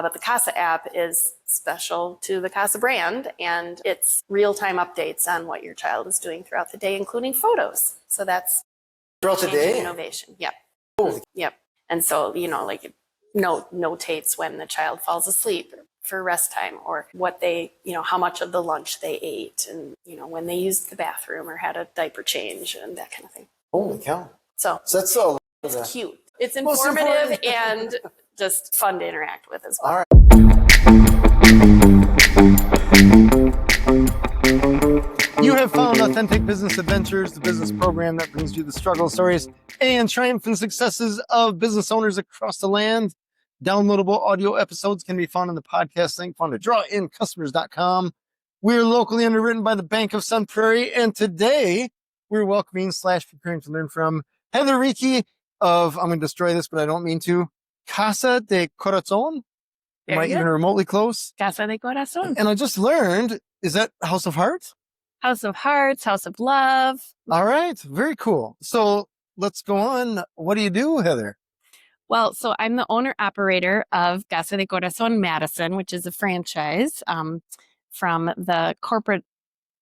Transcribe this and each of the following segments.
But the Casa app is special to the Casa brand, and it's real-time updates on what your child is doing throughout the day, including photos. So that's throughout the day? Innovation. Yep. Oh. Yep. And so, like it notates when the child falls asleep for rest time, or what they, how much of the lunch they ate, and, when they used the bathroom or had a diaper change and that kind of thing. Holy cow. So that's so it's cute. It's informative and just fun to interact with as well. All right. You have found Authentic Business Adventures, the business program that brings you the struggle stories and triumphant successes of business owners across the land. Downloadable audio episodes can be found in the podcast link found at drawincustomers.com. We're locally underwritten by the Bank of Sun Prairie, and today we're welcoming / preparing to learn from Heather Reekie of, I'm going to destroy this, but I don't mean to, Casa de Corazón. Am I even remotely close? Casa de Corazón. And I just learned, is that House of Hearts? House of Hearts, House of Love. All right. Very cool. So let's go on. What do you do, Heather? Well, so I'm the owner-operator of Casa de Corazón Madison, which is a franchise from the corporate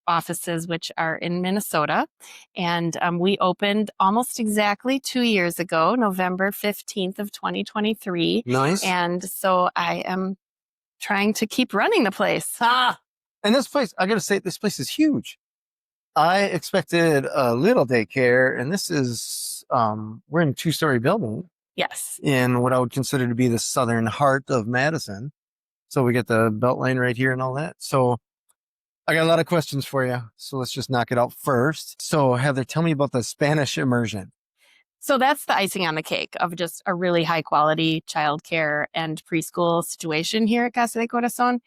offices, which are in Minnesota. And we opened almost exactly 2 years ago, November 15th of 2023. Nice. And so I am trying to keep running the place. And this place, I got to say, this place is huge. I expected a little daycare, and this is, we're in a 2-story building. Yes. In what I would consider to be the southern heart of Madison. So we get the Beltline right here and all that. So I got a lot of questions for you. So let's just knock it out first. So Heather, tell me about the Spanish immersion. So that's the icing on the cake of just a really high quality childcare and preschool situation here at Casa de Corazón.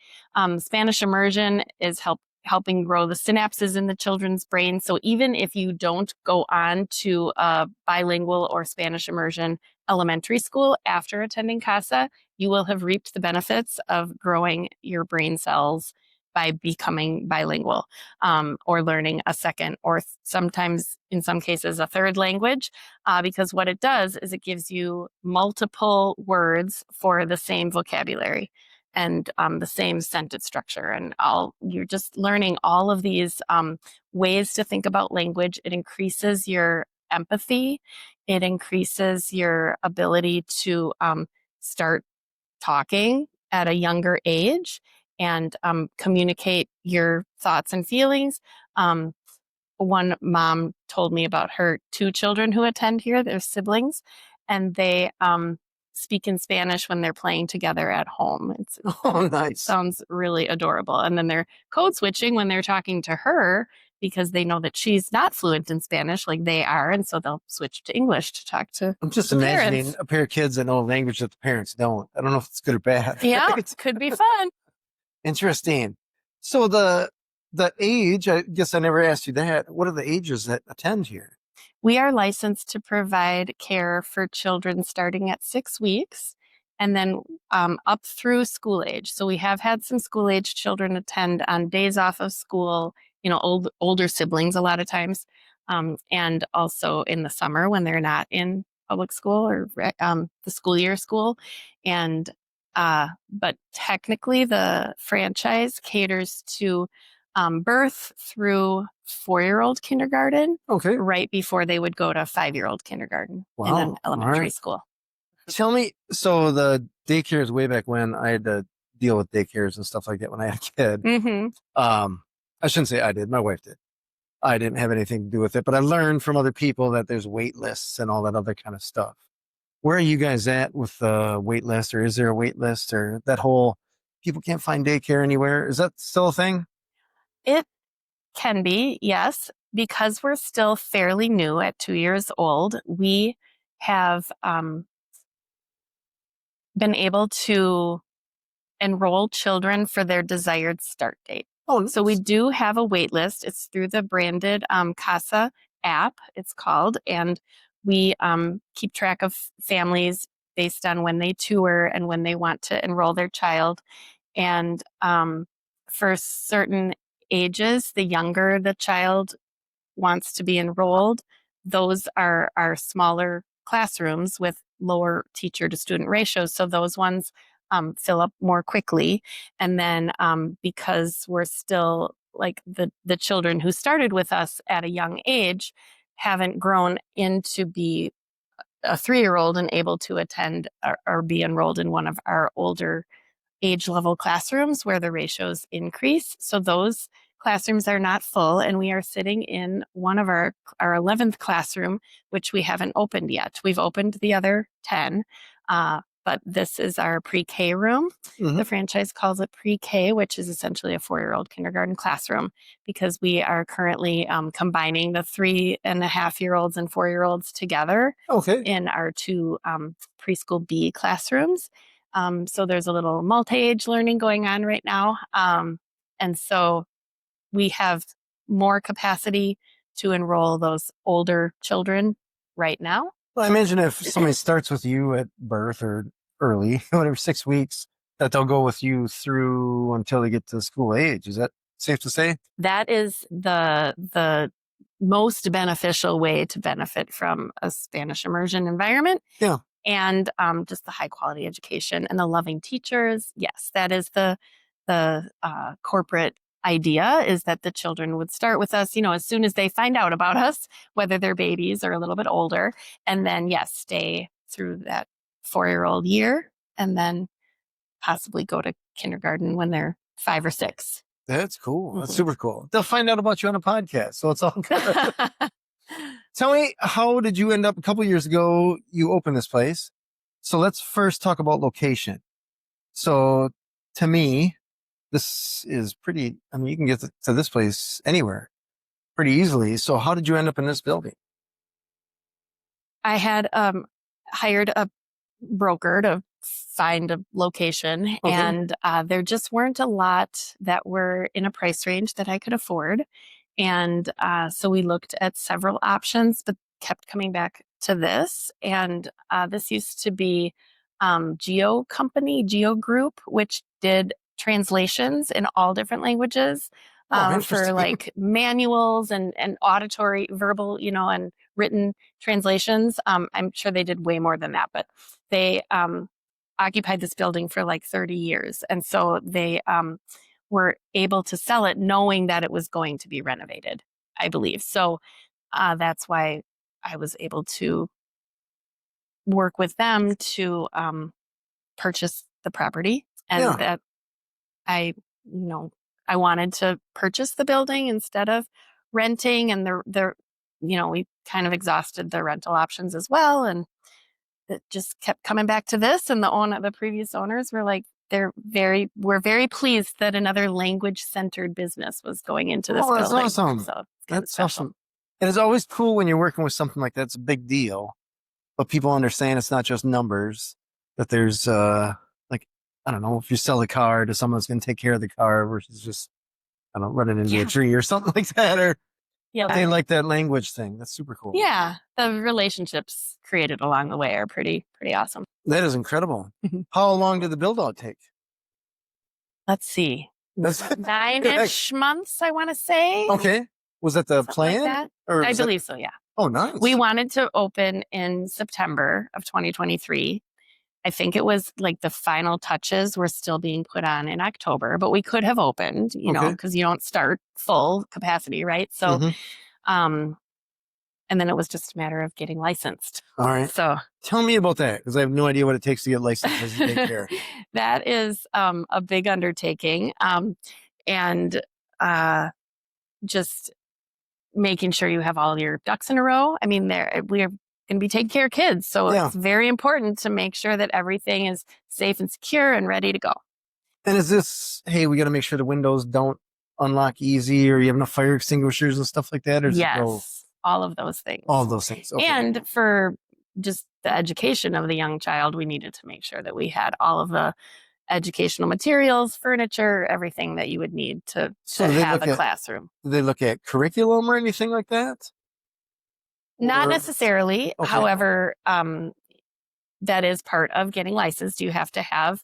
Spanish immersion is helping grow the synapses in the children's brain. So even if you don't go on to a bilingual or Spanish immersion elementary school after attending Casa, you will have reaped the benefits of growing your brain cells by becoming bilingual or learning a second or sometimes, in some cases, a third language. Because what it does is it gives you multiple words for the same vocabulary and the same sentence structure. And you're just learning all of these ways to think about language. It increases your empathy. It increases your ability to start talking at a younger age and communicate your thoughts and feelings. One mom told me about her 2 children who attend here, they're siblings, and they speak in Spanish when they're playing together at home. Nice. It sounds really adorable. And then they're code switching when they're talking to her because they know that she's not fluent in Spanish like they are. And so they'll switch to English to talk to I'm just imagining parents. A pair of kids that know a language that the parents don't. I don't know if it's good or bad. Yeah, it could be fun. Interesting. So the age, I guess I never asked you that. What are the ages that attend here? We are licensed to provide care for children starting at 6 weeks and then up through school age. So we have had some school age children attend on days off of school, older siblings a lot of times, and also in the summer when they're not in public school or the school year school. And but technically the franchise caters to birth through 4-year-old kindergarten. Okay. Right before they would go to 5-year-old kindergarten in an elementary school. Tell me, so the daycares way back when I had to deal with daycares and stuff like that when I had a kid. Mm-hmm. I shouldn't say I did. My wife did. I didn't have anything to do with it, but I learned from other people that there's wait lists and all that other kind of stuff. Where are you guys at with the wait list, or is there a wait list, or that whole people can't find daycare anywhere? Is that still a thing? It can be, yes. Because we're still fairly new at 2 years old, we have been able to enroll children for their desired start date. Oh, nice. So we do have a wait list. It's through the branded Casa app, it's called. And we keep track of families based on when they tour and when they want to enroll their child. And for certain ages, the younger the child wants to be enrolled, those are our smaller classrooms with lower teacher to student ratios. So those ones fill up more quickly. And then because we're still like the children who started with us at a young age haven't grown into be a 3-year-old and able to attend or be enrolled in one of our older age level classrooms where the ratios increase. So those classrooms are not full, and we are sitting in one of our 11th classroom, which we haven't opened yet. We've opened the other 10, but this is our pre-K room. Mhm. The franchise calls it pre-K, which is essentially a 4-year-old kindergarten classroom, because we are currently combining the 3.5-year-olds and 4-year-olds together Okay. in our 2 preschool B classrooms. So there's a little multi-age learning going on right now. And so we have more capacity to enroll those older children right now. Well, I imagine if somebody starts with you at birth or early, whatever, 6 weeks, that they'll go with you through until they get to school age. Is that safe to say? That is the most beneficial way to benefit from a Spanish immersion environment. Yeah. And just the high quality education and the loving teachers. Yes, that is the corporate idea, is that the children would start with us, as soon as they find out about us, whether they're babies or a little bit older, and then stay through that 4-year-old year, and then possibly go to kindergarten when they're 5 or 6. That's cool. That's Mhm. super cool. They'll find out about you on a podcast, so it's all good. Tell me, how did you end up a couple years ago? You opened this place. So let's first talk about location. So to me, this is pretty, I mean, you can get to this place anywhere pretty easily. So how did you end up in this building? I had hired a broker to find a location, Okay. and there just weren't a lot that were in a price range that I could afford. And so we looked at several options, but kept coming back to this. And this used to be Geo Group, which did translations in all different languages Oh, for interesting. like manuals and auditory, verbal, and written translations. I'm sure they did way more than that, but they occupied this building for like 30 years. And so they were able to sell it knowing that it was going to be renovated, I believe. So that's why I was able to work with them to purchase the property, and Yeah. that I wanted to purchase the building instead of renting, and we kind of exhausted the rental options as well, and it just kept coming back to this. And the previous owners were like, we're very pleased that another language-centered business was going into this Oh, that's building. awesome. So it's kind of That's special. awesome. And it's always cool when you're working with something like that. It's a big deal, but people understand it's not just numbers, that there's, like, I don't know, if you sell a car to someone that's going to take care of the car versus just, I don't know, run it into a Yeah. tree or something like that, or Yeah, they like that language thing. That's super cool. yeah, the relationships created along the way are pretty awesome. That is incredible. Mhm. How long did the build out take? Let's see, That's 9-ish months, I want to say. okay. Was that the Something like plan? that. Or I was that- believe so, yeah. Oh, nice. We wanted to open in September of 2023. I think it was like the final touches were still being put on in October, but we could have opened, Okay. because you don't start full capacity, right? So, Mhm. and then it was just a matter of getting licensed. All right. So Tell me about that, because I have no idea what it takes to get licensed as a daycare. that is a big undertaking, and just making sure you have all your ducks in a row. I mean, we're going to be taking care of kids, so Yeah. it's very important to make sure that everything is safe and secure and ready to go. And is this, hey, we got to make sure the windows don't unlock easy, or you have enough fire extinguishers and stuff like that? Or does it go Yes, all of those things. all of those things? Okay. And for just the education of the young child, we needed to make sure that we had all of the educational materials, furniture, everything that you would need to So they have look a at- classroom. Do they look at curriculum or anything like that? Not Or- necessarily. Okay. However, that is part of getting licensed. You have to have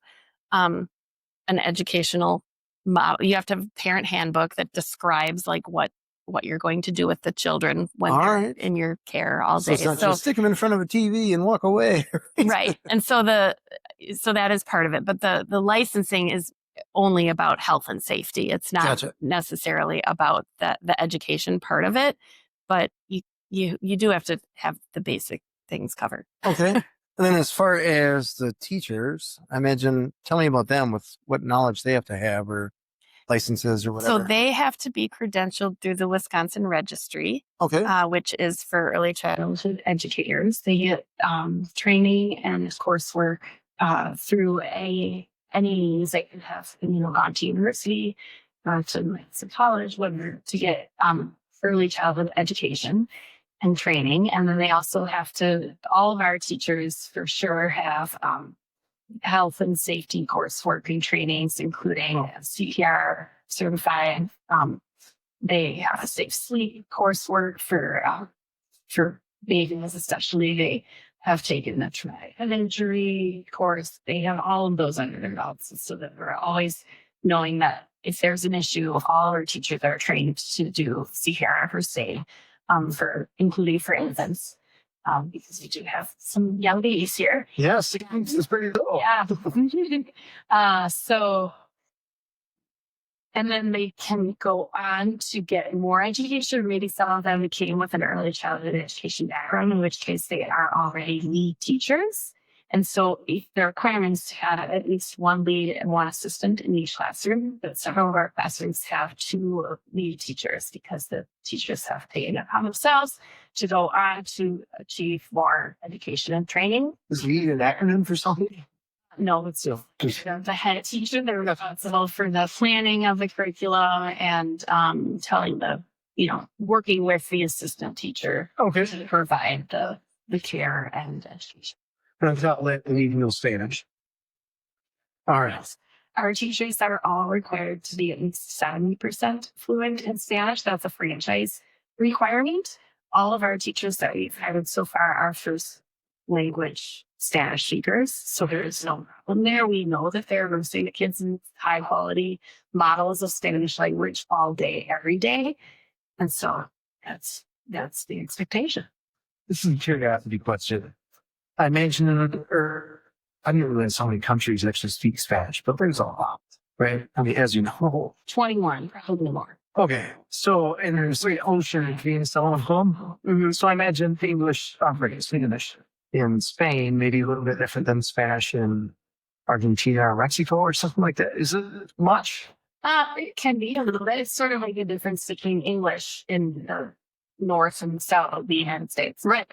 an educational model. You have to have a parent handbook that describes like what you're going to do with the children when All they're right. in your care all So day. it's not So just stick them in front of a TV and walk away. right. And so so that is part of it. But the licensing is only about health and safety. It's not Gotcha. necessarily about the education part of it, but you do have to have the basic things covered. Okay. And then as far as the teachers, I imagine, tell me about them with what knowledge they have to have or licenses or whatever. So they have to be credentialed through the Wisconsin Registry, Okay. which is for early childhood educators. They get training and coursework through any means they can have, gone to university, to college, whether to get early childhood education and training. And then they also have to, all of our teachers for sure have health and safety coursework and trainings, including CPR certified. They have a safe sleep coursework for babies, especially. They have taken the traumatic head injury course. They have all of those under their belts, so that we're always knowing that if there's an issue, all our teachers are trained to do CPR first aid, including for infants. Because we do have some young babies here. Yes, it's pretty cool. Yeah. And then they can go on to get more education. Maybe some of them came with an early childhood education background, in which case they are already lead teachers. And so the requirements to have at least one lead and one assistant in each classroom, but several of our classrooms have 2 lead teachers because the teachers have taken it upon themselves to go on to achieve more education and training. Is lead an acronym for something? No, it's the head teacher. They're responsible for the planning of the curriculum and telling working with the assistant teacher to provide the care and education. And I've got lead no Spanish. All right. Our teachers are all required to be at least 70% fluent in Spanish. That's a franchise requirement. All of our teachers that we've hired so far are first language Spanish speakers. So there is no problem there. We know that they're immersing the kids in high quality models of Spanish language all day, every day. And so that's the expectation. This is a curiosity question. I imagine I didn't realize how many countries actually speak Spanish, but there's a lot, right? I mean, as you know. 21, probably more. Okay. So, and there's the ocean and Venus along home. Mm-hmm. So I imagine English in Spain, maybe a little bit different than Spanish in Argentina or Mexico or something like that. Is it much? It can be a little bit. It's sort of like the difference between English in the north and south of the United States. Right.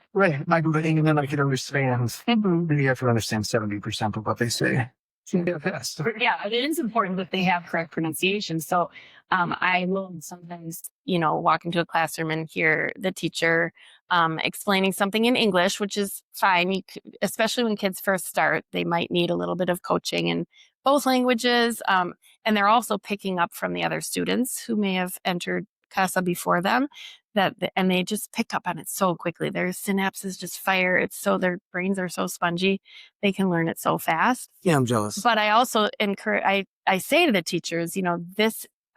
I go to England, I can understand. Mm-hmm. Maybe you have to understand 70% of what they say. Yeah, it is important that they have correct pronunciation. So I will sometimes, walk into a classroom and hear the teacher explaining something in English, which is fine. Especially when kids first start, they might need a little bit of coaching in both languages. And they're also picking up from the other students who may have entered Casa before them. And they just pick up on it so quickly. Their synapses just fire. Their brains are so spongy. They can learn it so fast. Yeah, I'm jealous. But I also encourage, I say to the teachers,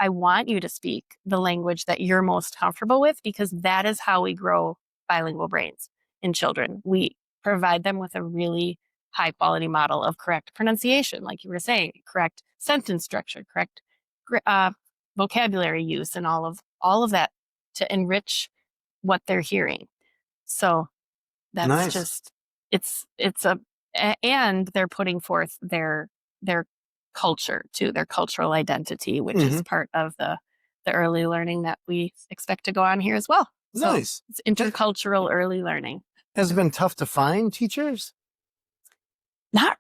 I want you to speak the language that you're most comfortable with, because that is how we grow bilingual brains in children. We provide them with a really high quality model of correct pronunciation, like you were saying, correct sentence structure, correct vocabulary use, and all of that to enrich what they're hearing. So that's nice. Just, and they're putting forth their culture too, their cultural identity, which is part of the early learning that we expect to go on here as well. So nice. It's intercultural early learning. Has it been tough to find teachers? Not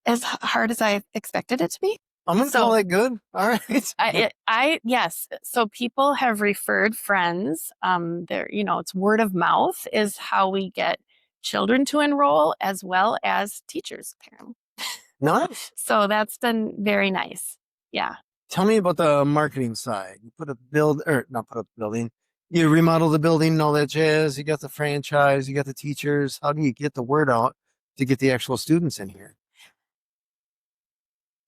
as hard as I expected it to be. I'm going to call that good. All right. Yes. So people have referred friends. It's word of mouth is how we get children to enroll, as well as teachers, apparently. Nice. So that's been very nice. Yeah. Tell me about the marketing side. You not put up the building. You remodel the building and all that jazz. You got the franchise. You got the teachers. How do you get the word out to get the actual students in here?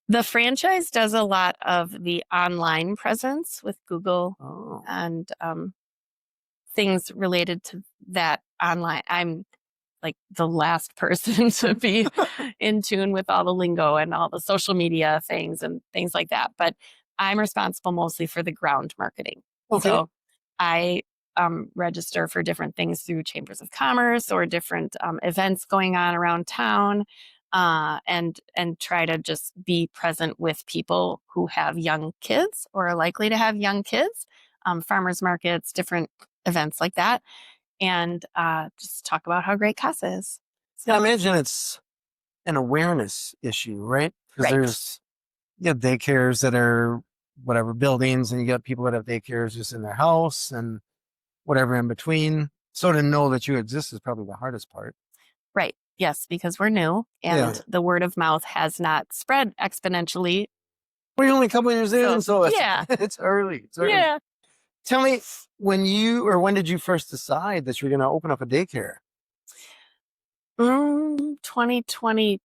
The franchise does a lot of the online presence with Google and things related to that online. like the last person to be in tune with all the lingo and all the social media things and things like that. But I'm responsible mostly for the ground marketing. Okay. So I register for different things through chambers of commerce or different events going on around town, and try to just be present with people who have young kids or are likely to have young kids, farmers markets, different events like that, and just talk about how great Casa is. Yeah, I imagine it's an awareness issue, right? Because Right. you have daycares that are whatever buildings, and you got people that have daycares just in their house and whatever in between. So to know that you exist is probably the hardest part. Right. Yes, because we're new and the word of mouth has not spread exponentially. We're only a couple years in, so it's, yeah. it's early. It's early. Yeah. Tell me, when did you first decide that you're going to open up a daycare? 2020,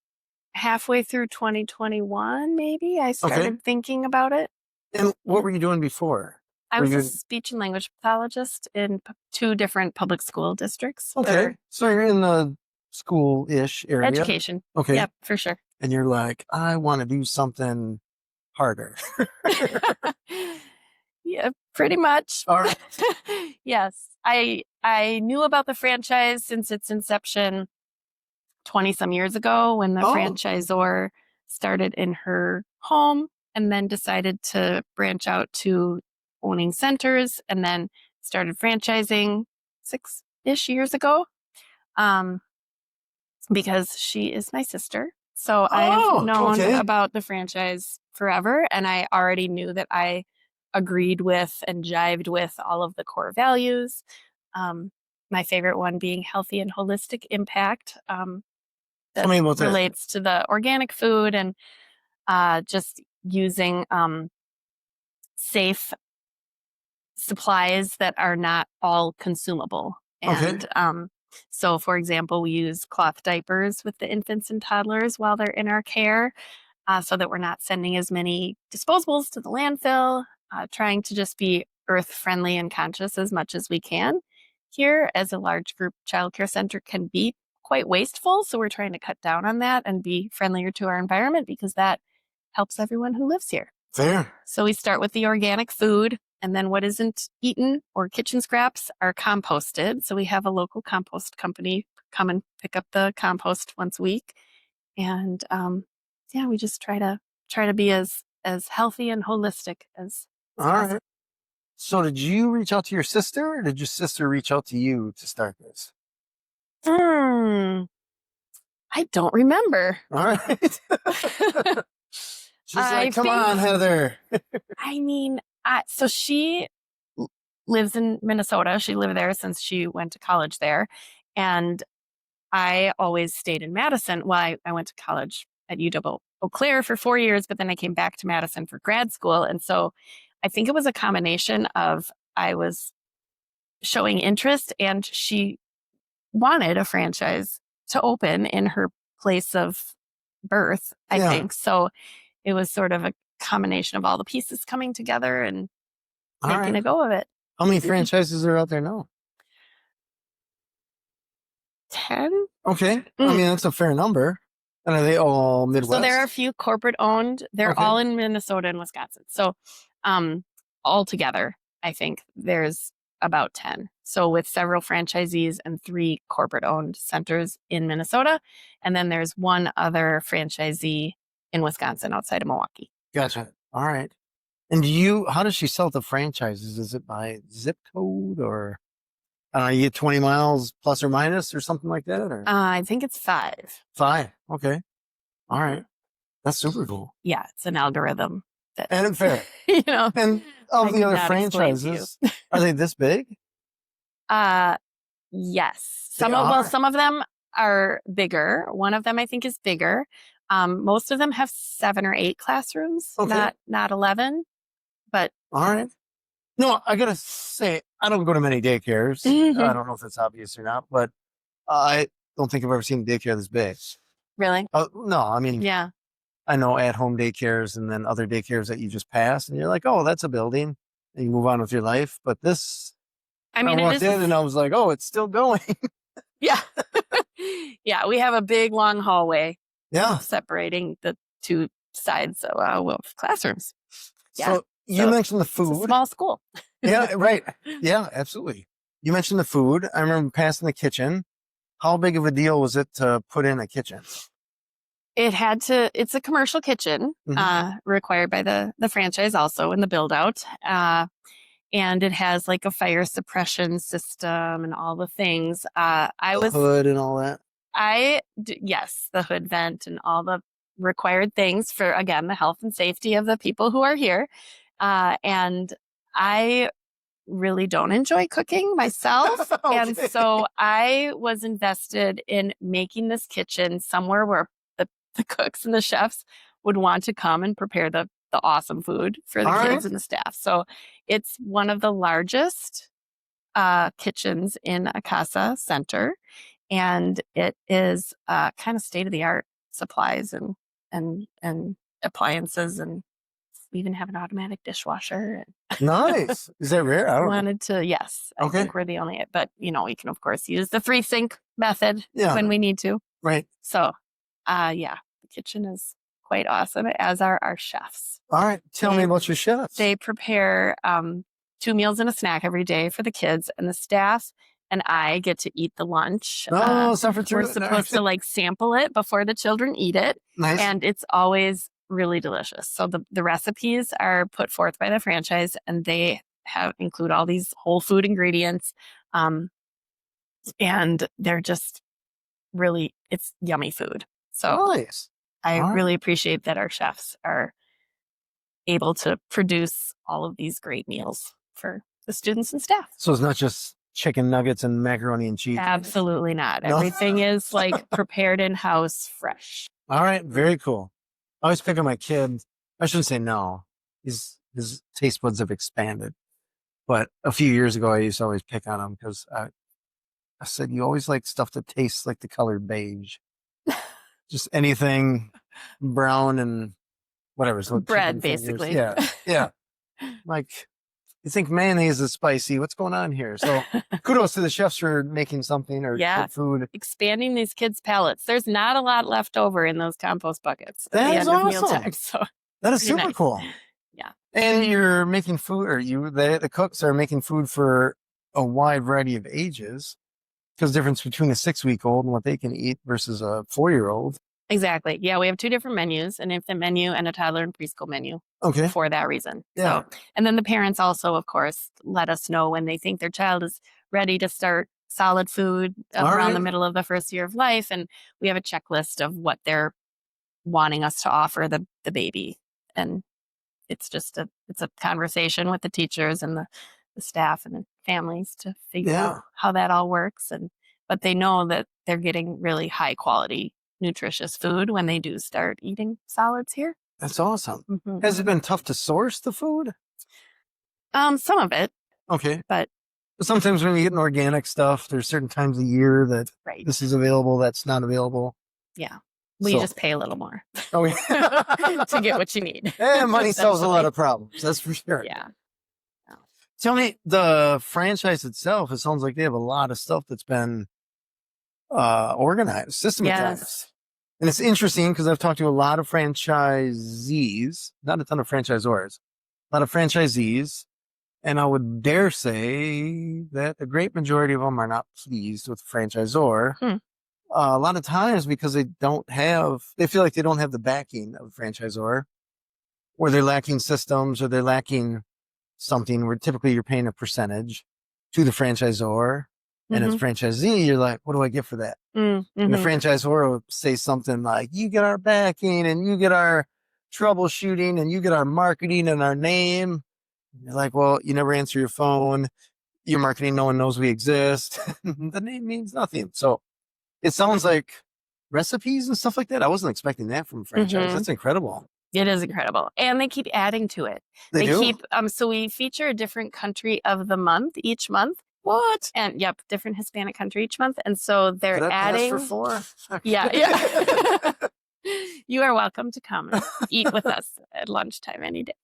halfway through 2021, maybe I started thinking about it. And what were you doing before? I was a speech and language pathologist in 2 different public school districts. Okay. So you're in the school-ish area. Education. Okay. Yep, for sure. And you're like, I want to do something harder. Yeah, pretty much. All right. Yes. I knew about the franchise since its inception 20 some years ago when the franchisor started in her home and then decided to branch out to owning centers and then started franchising 6-ish years ago, because she is my sister. So I've known about the franchise forever, and I already knew that I agreed with and jived with all of the core values. My favorite one being healthy and holistic impact. That relates to the organic food and just using safe supplies that are not all consumable. And so, for example, we use cloth diapers with the infants and toddlers while they're in our care, so that we're not sending as many disposables to the landfill, trying to just be earth friendly and conscious as much as we can. Here, as a large group childcare center can be quite wasteful, so we're trying to cut down on that and be friendlier to our environment because that helps everyone who lives here. Fair. So we start with the organic food, and then what isn't eaten or kitchen scraps are composted. So we have a local compost company come and pick up the compost once a week, and we just try to be as healthy and holistic as possible. Right. So did you reach out to your sister, or did your sister reach out to you to start this? I don't remember. All right. She's like, come on, Heather. I mean, so she lives in Minnesota. She lived there since she went to college there. And I always stayed in Madison. Well, I went to college at UW Eau Claire for 4 years, but then I came back to Madison for grad school. And so I think it was a combination of I was showing interest and she wanted a franchise to open in her place of birth, I think. So it was sort of a combination of all the pieces coming together and making a go of it. How many franchises are out there now? 10. Okay. I mean, that's a fair number. And are they all Midwest? So there are a few corporate owned. They're all in Minnesota and Wisconsin. So altogether, I think there's about 10. So with several franchisees and 3 corporate owned centers in Minnesota. And then there's one other franchisee in Wisconsin outside of Milwaukee. Gotcha. All right. And how does she sell the franchises? Is it by zip code or you get 20 miles plus or minus or something like that? Or? I think it's 5. 5. Okay. All right. That's super cool. Yeah. It's an algorithm. And fair. And all the other franchises, are they this big? Yes. Some of them are bigger. One of them I think is bigger. Most of them have 7 or 8 classrooms, not 11. But all right. No, I gotta say, I don't go to many daycares. I don't know if it's obvious or not, but I don't think I've ever seen a daycare this big. Really? No, I mean, I know at-home daycares and then other daycares that you just pass, and you're like, oh, that's a building, and you move on with your life. But this, I walked in and I was like, oh, it's still going. Yeah. Yeah, we have a big long hallway Yeah. separating the two sides of classrooms. Yeah. So you So mentioned the it's a food. small school. Yeah, right. Yeah, absolutely. You mentioned the food. I remember passing the kitchen. How big of a deal was it to put in a kitchen? It's a commercial kitchen, required by the franchise also in the build out. And it has like a fire suppression system and all the things. Hood and all that. Yes, the hood vent and all the required things for, again, the health and safety of the people who are here. And I really don't enjoy cooking myself. Okay. And so I was invested in making this kitchen somewhere where the cooks and the chefs would want to come and prepare the awesome food for the kids and the staff. So it's one of the largest kitchens in a Casa Center. And it is kind of state-of-the-art supplies and appliances, and we even have an automatic dishwasher. Nice. Is that rare? I don't know. Yes. I Okay. think we're the only, but we can of course use the 3-sink method Yeah. when we need to. Right. So, yeah, the kitchen is quite awesome, as are our chefs. All right. Tell me about your chefs. They prepare 2 meals and a snack every day for the kids, and the staff and I get to eat the lunch. No, suffer through We're it. supposed to like sample it before the children eat it. Nice. And it's always really delicious. So the recipes are put forth by the franchise, and they include all these whole food ingredients. And they're just really, it's yummy food. So Nice. I All right. really appreciate that our chefs are able to produce all of these great meals for the students and staff. So it's not just chicken nuggets and macaroni and cheese. Absolutely not. No? Everything is like prepared in-house, fresh. All right. Very cool. I always pick on my kid. I shouldn't say no. His taste buds have expanded. But a few years ago, I used to always pick on him because I said, you always like stuff that tastes like the color beige. Just anything brown and whatever. So Bread, chicken fingers. basically. Yeah. Yeah. Like, you think mayonnaise is spicy? What's going on here? So kudos to the chefs for making something or Yeah. good food. Expanding these kids' palates. There's not a lot left over in those compost buckets at That the is end of awesome. mealtime. So That is Pretty super nice. cool. Yeah. And you're making food, or the cooks are making food for a wide variety of ages. Because the difference between a 6-week-old and what they can eat versus a 4-year-old. exactly. Yeah, we have 2 different menus, an infant menu and a toddler and preschool menu Okay. for that reason. Yeah. So, and then the parents also, of course, let us know when they think their child is ready to start solid food All around right. the middle of the first year of life. And we have a checklist of what they're wanting us to offer the baby. And it's just it's a conversation with the teachers and the staff and the families to figure Yeah. out how that all works. But they know that they're getting really high quality, nutritious food when they do start eating solids here. That's awesome. Mhm. Has it been tough to source the food? Some of it, Okay. but Sometimes when you get organic stuff, there's certain times of year that right. this is available, that's not available. Yeah. We So- just pay a little more Oh, yeah. to get what you need. And money solves a lot Essentially. of problems. That's for sure. Yeah. Tell me, the franchise itself, it sounds like they have a lot of stuff that's been organized, systematized. Yes. And it's interesting because I've talked to a lot of franchisees, not a ton of franchisors, a lot of franchisees. And I would dare say that the great majority of them are not pleased with the franchisor. A lot of times because they feel like they don't have the backing of the franchisor, or they're lacking systems, or they're lacking something where typically you're paying a percentage to the franchisor. And as a franchisee, you're like, what do I get for that? And the franchisor will say something like, you get our backing and you get our troubleshooting and you get our marketing and our name. And you're like, well, you never answer your phone. Your marketing, no one knows we exist. The name means nothing. So it sounds like recipes and stuff like that. I wasn't expecting that from a franchise. That's incredible. It is incredible. And they keep adding to it. They do? keep, so we feature a different country of the month each month. What? And yep, different Hispanic country each month. And so they're Could I pass adding. for 4? Yeah. You are welcome to come and eat with us at lunchtime any day.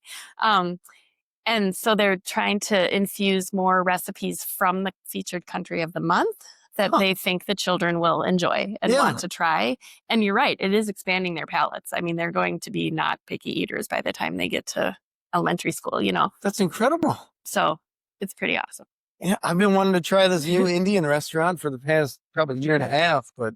And so they're trying to infuse more recipes from the featured country of the month that Huh. they think the children will enjoy and Yeah. want to try. And you're right, it is expanding their palates. I mean, they're going to be not picky eaters by the time they get to elementary school, That's incredible. So it's pretty awesome. Yeah, I've been wanting to try this new Indian restaurant for the past probably year and a half, but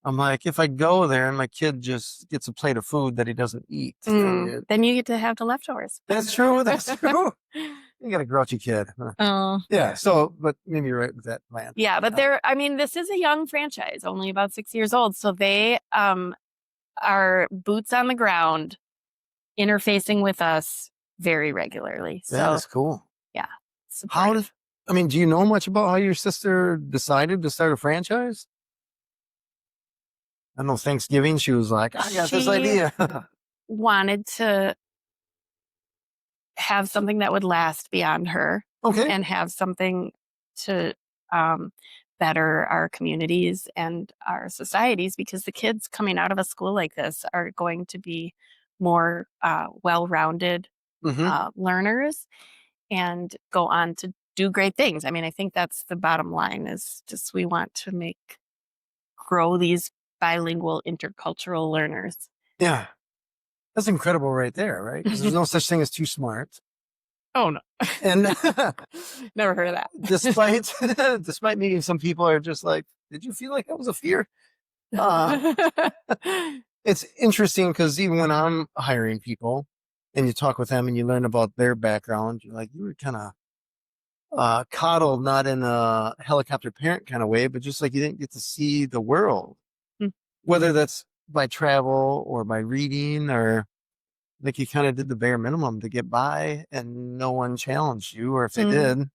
I'm like, if I go there and my kid just gets a plate of food that he doesn't eat, Then you get to have the leftovers. That's true. That's true. You got a grouchy kid. Oh. Yeah. So, but maybe you're right with that plan. Yeah, but this is a young franchise, only about 6 years old. So they are boots on the ground, interfacing with us very regularly. So That is cool. yeah. Do you know much about how your sister decided to start a franchise? I know Thanksgiving, she was like, I got this She idea. wanted to have something that would last beyond her Okay. and have something to better our communities and our societies, because the kids coming out of a school like this are going to be more well-rounded learners and go on to do great things. I mean, I think that's the bottom line, is just we want to grow these bilingual intercultural learners. Yeah. That's incredible right there, right? Because there's no such thing as too smart. Oh, no. And Never heard of that. despite meeting some people are just like, did you feel like that was a fear? It's interesting because even when I'm hiring people and you talk with them and you learn about their background, you're like, you were kind of coddled, not in a helicopter parent kind of way, but just like you didn't get to see the world, whether that's by travel or by reading, or like you kind of did the bare minimum to get by and no one challenged you. Or if they did,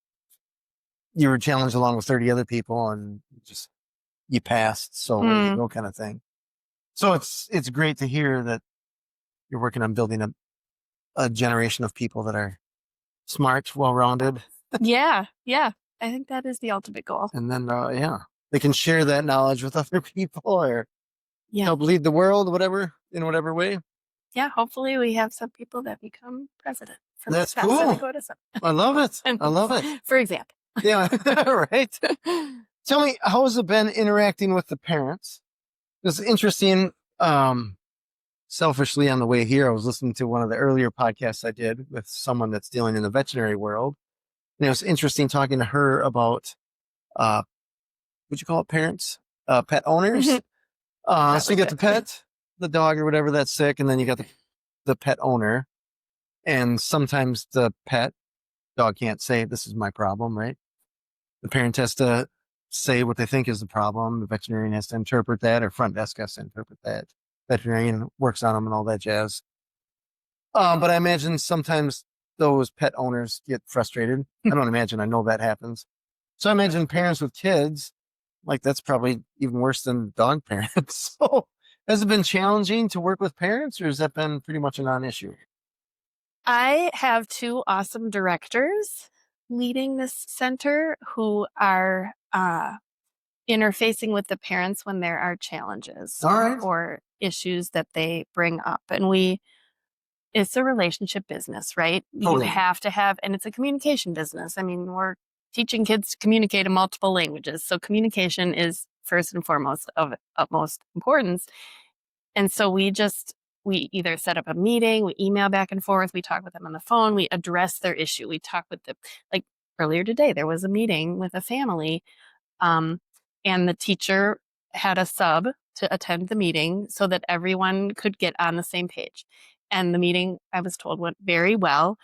you were challenged along with 30 other people and just you passed. So there you go, kind of thing. So it's great to hear that you're working on building a generation of people that are smart, well-rounded. Yeah. I think that is the ultimate goal. And then, they can share that knowledge with other people or Yeah. help lead the world, in whatever way. Yeah, hopefully we have some people that become president. That's Casa de cool. Corazón. I love it. I love it. For example. Yeah, right. Tell me, how has it been interacting with the parents? It's interesting. Selfishly, on the way here, I was listening to one of the earlier podcasts I did with someone that's dealing in the veterinary world. And it was interesting talking to her about, what'd you call it, parents? Pet owners. So you got the pet, the dog or whatever that's sick, and then you got the pet owner. And sometimes the pet dog can't say, this is my problem, right? The parent has to say what they think is the problem. The veterinarian has to interpret that, or front desk has to interpret that. Veterinarian works on them and all that jazz. But I imagine sometimes those pet owners get frustrated. I don't imagine, I know that happens. So I imagine parents with kids, like that's probably even worse than dog parents. So has it been challenging to work with parents, or has that been pretty much a non-issue? I have two awesome directors leading this center who are interfacing with the parents when there are challenges or issues that they bring up. And it's a relationship business, right? You have to have, and it's a communication business. I mean, we're teaching kids to communicate in multiple languages. So communication is first and foremost of utmost importance. And so we either set up a meeting, we email back and forth, we talk with them on the phone, we address their issue, we talk with them. Like earlier today, there was a meeting with a family, and the teacher had a sub to attend the meeting so that everyone could get on the same page. And the meeting, I was told, went very well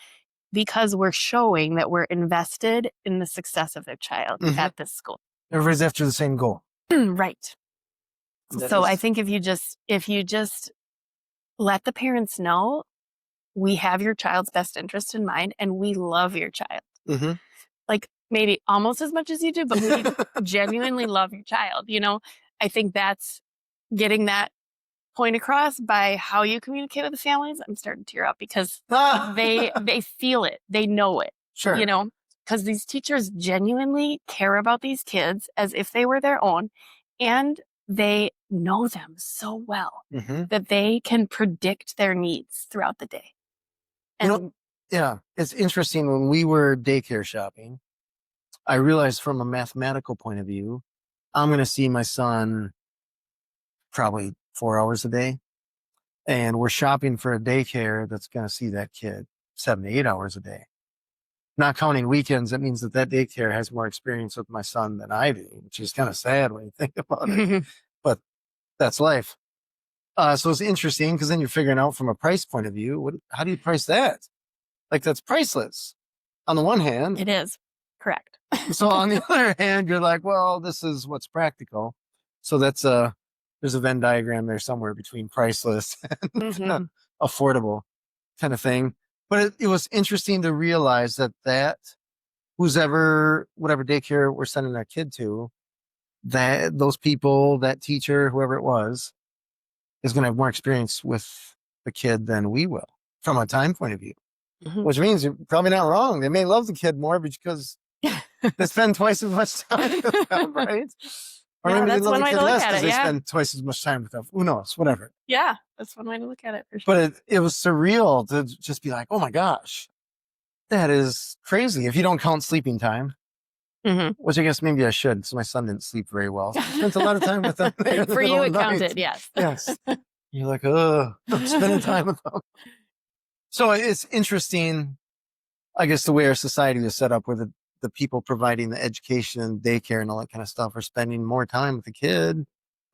because we're showing that we're invested in the success of their child at this school. Everybody's after the same goal. Right. I think if you just let the parents know we have your child's best interest in mind and we love your child. Like maybe almost as much as you do, but we genuinely love your child. I think that's getting that point across by how you communicate with the families. I'm starting to tear up because they feel it. They know it. Sure. Because these teachers genuinely care about these kids as if they were their own, and they know them so well that they can predict their needs throughout the day. And yeah, it's interesting. When we were daycare shopping, I realized from a mathematical point of view I'm going to see my son probably 4 hours a day. And we're shopping for a daycare that's going to see that kid 7 to 8 hours a day. Not counting weekends, that means that daycare has more experience with my son than I do, which is kind of sad when you think about it. But that's life. So it's interesting because then you're figuring out from a price point of view, how do you price that? Like, that's priceless on the one hand. It is. Correct. So on the other hand, you're like, well, this is what's practical. So there's a Venn diagram there somewhere between priceless and affordable kind of thing. But it was interesting to realize that whatever daycare we're sending our kid to, that those people, that teacher, whoever it was, is going to have more experience with the kid than we will from a time point of view, which means you're probably not wrong. They may love the kid more because they spend twice as much time with them, right? Or Yeah, maybe they that's love one the way kid to look less at because it, they yeah. spend twice as much time with them. Who knows? Whatever. Yeah, that's one way to look at it for sure. But it was surreal to just be like, oh my gosh, that is crazy. If you don't count sleeping time, which I guess maybe I should. So my son didn't sleep very well. So I spent a lot of time with them. For you, it counted, yes. Yes. You're like, oh, I'm spending time with them. So it's interesting, I guess, the way our society is set up, where the people providing the education and daycare and all that kind of stuff are spending more time with the kid,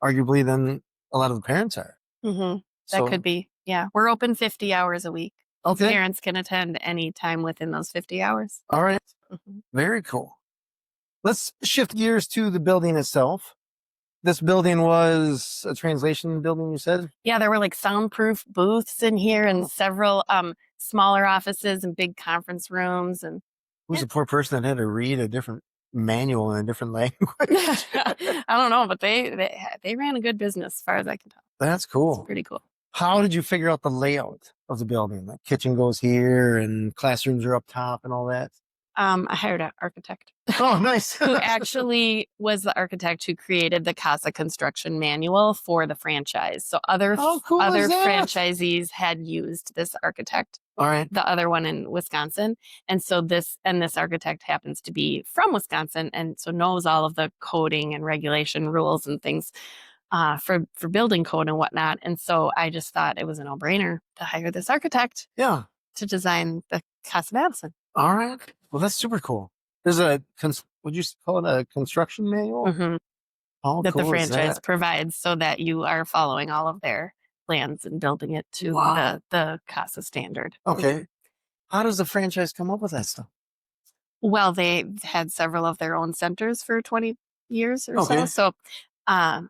arguably, than a lot of the parents are. That could be. Yeah. We're open 50 hours a week. Okay. Parents can attend any time within those 50 hours. All right. Very cool. Let's shift gears to the building itself. This building was a translation building, you said? Yeah, there were like soundproof booths in here and several smaller offices and big conference rooms. And who's the poor person that had to read a different manual in a different language? I don't know, but they ran a good business as far as I can tell. That's cool. It's pretty cool. How did you figure out the layout of the building? The kitchen goes here and classrooms are up top and all that? I hired an architect. Oh, nice. Who actually was the architect who created the Casa construction manual for the franchise. So other franchisees had used this architect. All right. The other one in Wisconsin. And so this architect happens to be from Wisconsin and so knows all of the coding and regulation rules and things for building code and whatnot. And so I just thought it was a no-brainer to hire this architect to design the Casa Madison. All right. Well, that's super cool. There's would you call it a construction manual? How that cool the franchise is that? provides so that you are following all of their plans and building it to the Casa standard. Okay. How does the franchise come up with that stuff? Well, they had several of their own centers for 20 years or Okay. so. So,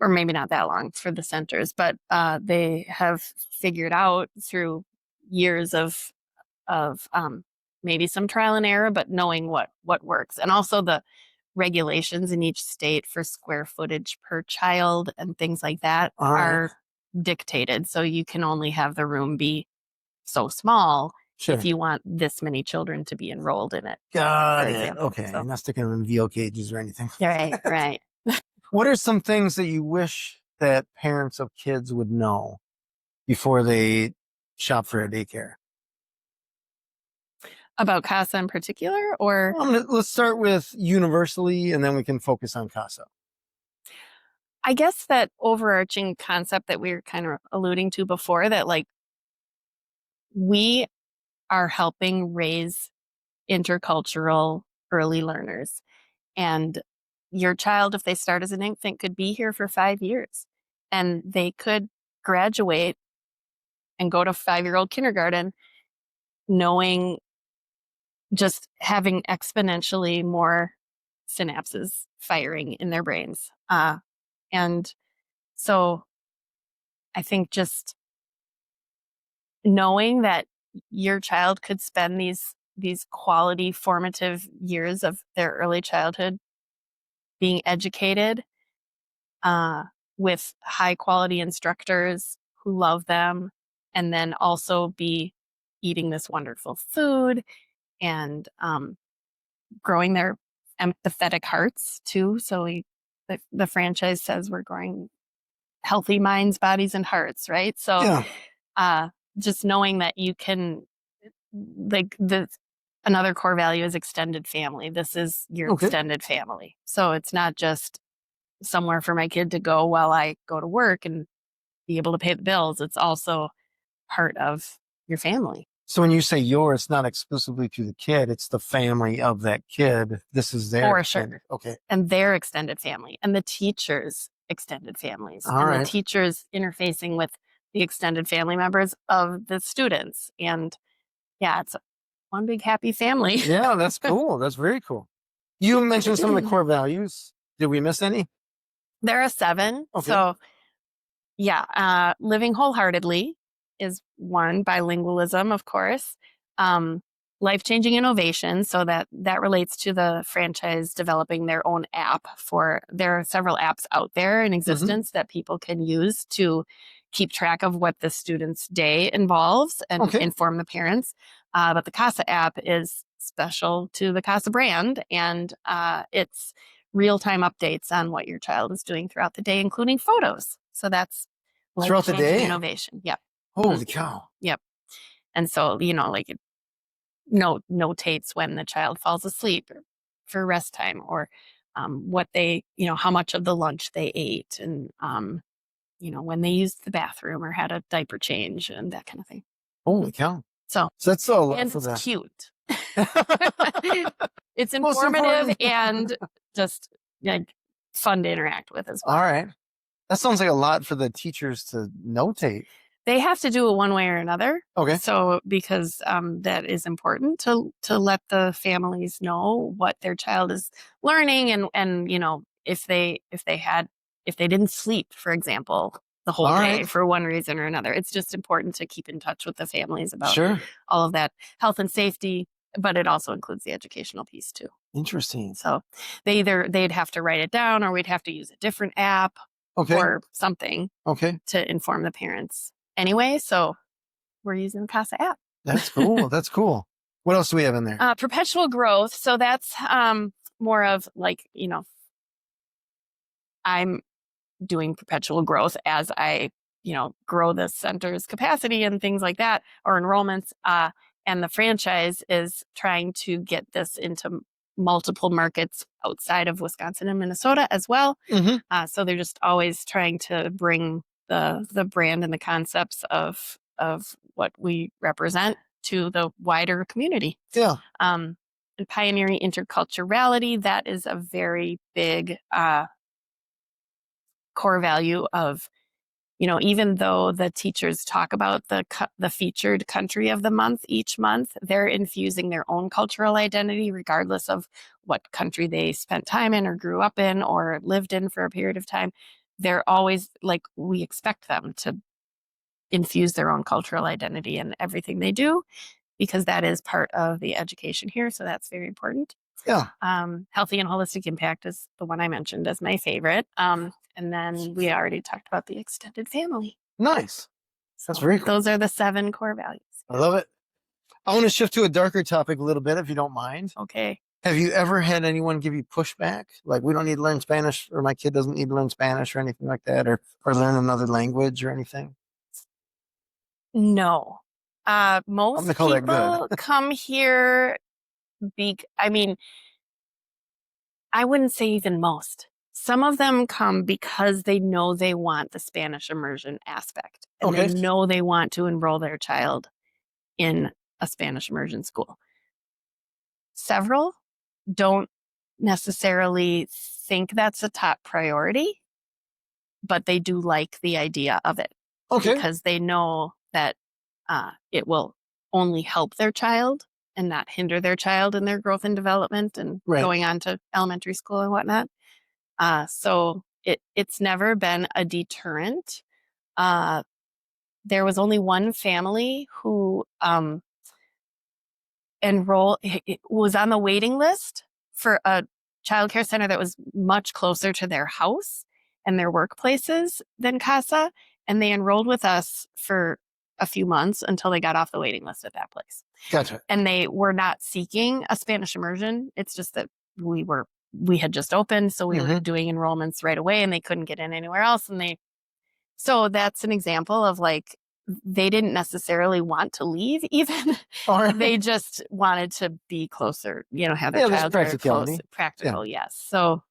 or maybe not that long for the centers, but they have figured out through years of maybe some trial and error, but knowing what works. And also the regulations in each state for square footage per child and things like that are dictated. So you can only have the room be so small if you want this many children to be enrolled in it. Got it. Okay. So. I'm not sticking them in VO cages or anything. Right. What are some things that you wish that parents of kids would know before they shop for a daycare? About Casa in particular, or? Let's start with universally, and then we can focus on Casa. I guess that overarching concept that we were kind of alluding to before, that like we are helping raise intercultural early learners. And your child, if they start as an infant, could be here for 5 years. And they could graduate and go to 5-year-old kindergarten knowing, just having exponentially more synapses firing in their brains. And so I think just knowing that your child could spend these quality formative years of their early childhood being educated with high quality instructors who love them, and then also be eating this wonderful food and growing their empathetic hearts too. So the franchise says we're growing healthy minds, bodies, and hearts, right? So just knowing that you can, like, the another core value is extended family. This is your Okay. extended family. So it's not just somewhere for my kid to go while I go to work and be able to pay the bills. It's also part of your family. So when you say your, it's not exclusively to the kid, it's the family of that kid. This is their For extended- sure. Okay. And their extended family and the teachers' extended families All and right. the teachers interfacing with the extended family members of the students. And yeah, it's one big happy family. Yeah, that's cool. That's very cool. You mentioned some of the core values. Did we miss any? There are 7. Okay. So yeah, living wholeheartedly is one. Bilingualism, of course. Life-changing innovation. So that relates to the franchise developing their own app. There are several apps out there in existence that people can use to keep track of what the student's day involves and Okay. inform the parents. But the Casa app is special to the Casa brand, and it's real-time updates on what your child is doing throughout the day, including photos. So that's Throughout the life-changing day? innovation. Yep. Holy cow. Yep. And so, like it notates when the child falls asleep for rest time, or what they, how much of the lunch they ate, and, when they used the bathroom or had a diaper change and that kind of thing. Holy cow. So that's a lot and for it's that. cute. It's Most informative important. and just like fun to interact with as well. All right. That sounds like a lot for the teachers to notate. They have to do it one way or another. Okay. So because that is important to let the families know what their child is learning, and if they didn't sleep, for example, the whole All day right. for one reason or another. It's just important to keep in touch with the families about Sure. all of that health and safety, but it also includes the educational piece too. Interesting. So they'd have to write it down, or we'd have to use a different app Okay. or something Okay. to inform the parents. Anyway, so we're using the Casa app. That's cool. That's cool. What else do we have in there? Perpetual growth. So that's more of like, I'm doing perpetual growth as I, grow the center's capacity and things like that, or enrollments. And the franchise is trying to get this into multiple markets outside of Wisconsin and Minnesota as well. Mm-hmm. So they're just always trying to bring the brand and the concepts of what we represent to the wider community. Yeah. And pioneering interculturality, that is a very big core value of, even though the teachers talk about the featured country of the month each month, they're infusing their own cultural identity regardless of what country they spent time in or grew up in or lived in for a period of time. They're always like, we expect them to infuse their own cultural identity in everything they do, because that is part of the education here. So that's very important. Yeah. Healthy and holistic impact is the one I mentioned as my favorite. And then we already talked about the extended family. Nice. That's So very cool. those are the 7 core values. I love it. I want to shift to a darker topic a little bit, if you don't mind. Okay. Have you ever had anyone give you pushback? Like, we don't need to learn Spanish, or my kid doesn't need to learn Spanish or anything like that, or learn another language or anything? No. Most gonna call that people good. come here I wouldn't say even most. Some of them come because they know they want the Spanish immersion aspect, and Okay. they know they want to enroll their child in a Spanish immersion school. Several don't necessarily think that's a top priority, but they do like the idea of it. Okay. Because they know that it will only help their child and not hinder their child in their growth and development and Right. going on to elementary school and whatnot. So it's never been a deterrent. There was only one family who was on the waiting list for a childcare center that was much closer to their house and their workplaces than Casa, and they enrolled with us for a few months until they got off the waiting list at that place. Gotcha. And they were not seeking a Spanish immersion. It's just that we had just opened, so we were doing enrollments right away, and they couldn't get in anywhere else. So that's an example of like, they didn't necessarily want to leave even. All right. They just wanted to be closer, have their Yeah, there's child care practicality. close. Practical, yes. So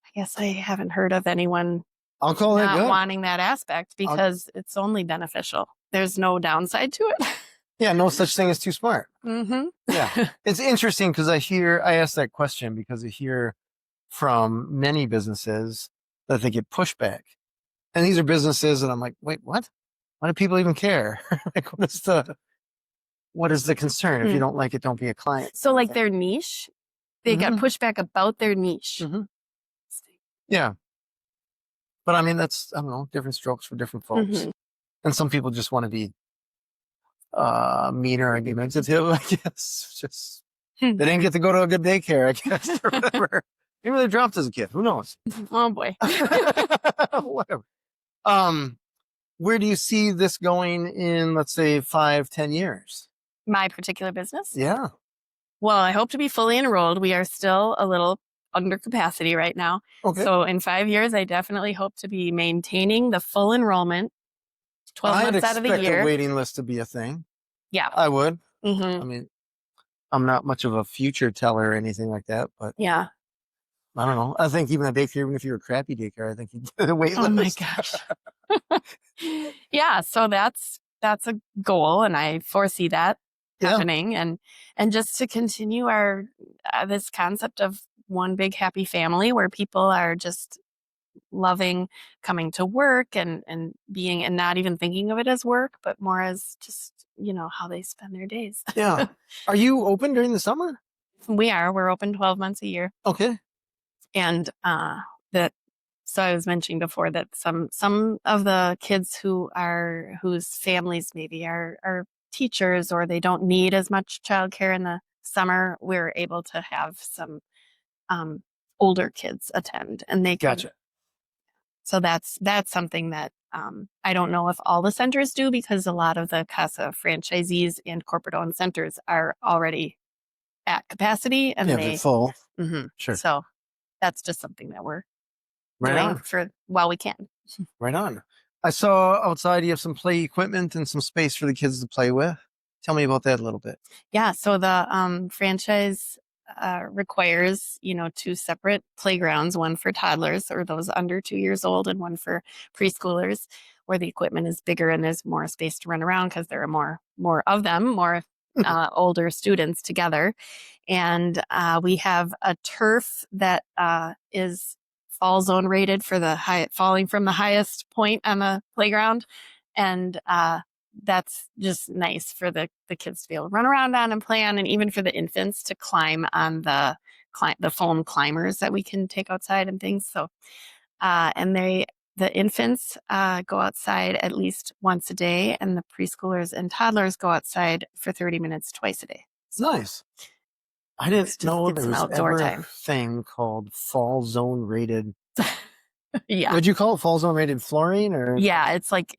I guess I haven't heard of anyone I'll call that not good. wanting that aspect because it's only beneficial. There's no downside to it. Yeah, no such thing as too smart. Mm-hmm. Yeah. It's interesting because I asked that question because I hear from many businesses that they get pushback. And these are businesses and I'm like, wait, what? Why do people even care? Like, what is the concern? If you don't like it, don't be a client. So like their niche, they got pushback about their niche. Mm-hmm. Yeah. But I mean, that's, I don't know, different strokes for different folks. Mm-hmm. And some people just want to be meaner and argumentative, I guess. Just they didn't get to go to a good daycare, I guess, or whatever. Maybe they dropped as a kid. Who knows? Oh boy. Whatever. Where do you see this going in, let's say, 5-10 years? My particular business? Yeah. Well, I hope to be fully enrolled. We are still a little under capacity right now. Okay. So in 5 years, I definitely hope to be maintaining the full enrollment 12 months out of the I'd expect year. a waiting list to be a thing. Yeah. I would. Mm-hmm. I mean, I'm not much of a future teller or anything like that, but yeah. I don't know. I think even a daycare, even if you're a crappy daycare, I think you did a wait list. Oh my gosh. Yeah. So that's a goal, and I foresee that happening, and just to continue our this concept of one big happy family where people are just loving coming to work and being and not even thinking of it as work, but more as just how they spend their days. Yeah. Are you open during the summer? We're open 12 months a year. Okay. And so I was mentioning before that some of the kids whose families maybe are teachers or they don't need as much childcare in the summer, we're able to have some older kids attend, and they Gotcha. So that's something that I don't know if all the centers do, because a lot of the Casa franchisees and corporate-owned centers are already at capacity, and they're full. Mm-hmm. Sure. So that's just something that we're Right doing on. for while we can. Right on. I saw outside you have some play equipment and some space for the kids to play with. Tell me about that a little bit. Yeah. So the franchise requires, 2 separate playgrounds, one for toddlers or those under 2 years old, and one for preschoolers, where the equipment is bigger and there's more space to run around because there are more of them, more older students together. And we have a turf that is fall zone rated for falling from the highest point on the playground. And that's just nice for the kids to be able to run around on and play on, and even for the infants to climb on the foam climbers that we can take outside and things. So, and the infants go outside at least once a day, and the preschoolers and toddlers go outside for 30 minutes twice a day. Nice. I didn't know get there some was outdoor ever time. a thing called fall zone rated. Yeah. Would you call it fall zone rated flooring or? Yeah, it's like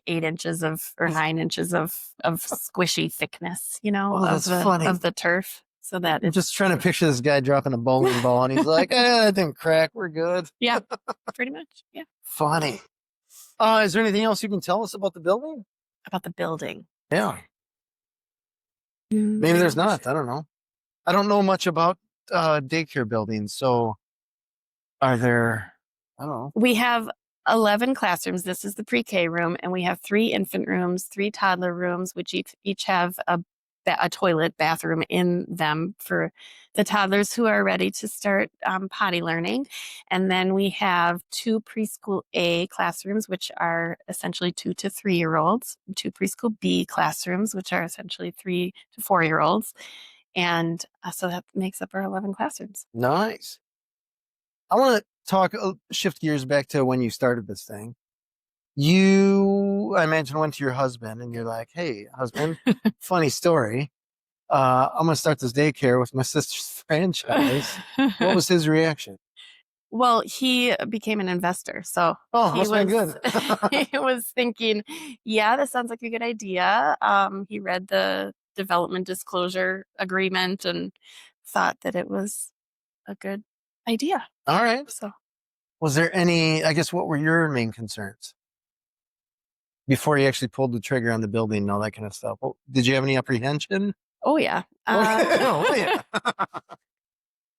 8 inches or 9 inches of squishy thickness, that's funny. of the turf. So that I'm just trying to picture this guy dropping a bowling ball and he's like, it didn't crack. We're good. Yeah, pretty much. Yeah. Funny. Is there anything else you can tell us about the building? About the building. Yeah. Maybe there's not. I don't know. I don't know much about daycare buildings. So are there, I don't know. We have 11 classrooms. This is the pre-K room, and we have 3 infant rooms, 3 toddler rooms, which each have a toilet, bathroom in them for the toddlers who are ready to start potty learning. And then we have 2 preschool A classrooms, which are essentially 2 to 3-year-olds, 2 preschool B classrooms, which are essentially 3 to 4-year-olds. And so that makes up our 11 classrooms. Nice. I want to shift gears back to when you started this thing. You, I imagine, went to your husband and you're like, hey, husband, funny story. I'm going to start this daycare with my sister's franchise. What was his reaction? Well, he became an investor. So he was good. He was thinking, yeah, this sounds like a good idea. He read the development disclosure agreement and thought that it was a good idea. All right. So was there any, I guess, what were your main concerns? before you actually pulled the trigger on the building and all that kind of stuff? Well, did you have any apprehension? Oh yeah. Oh, yeah.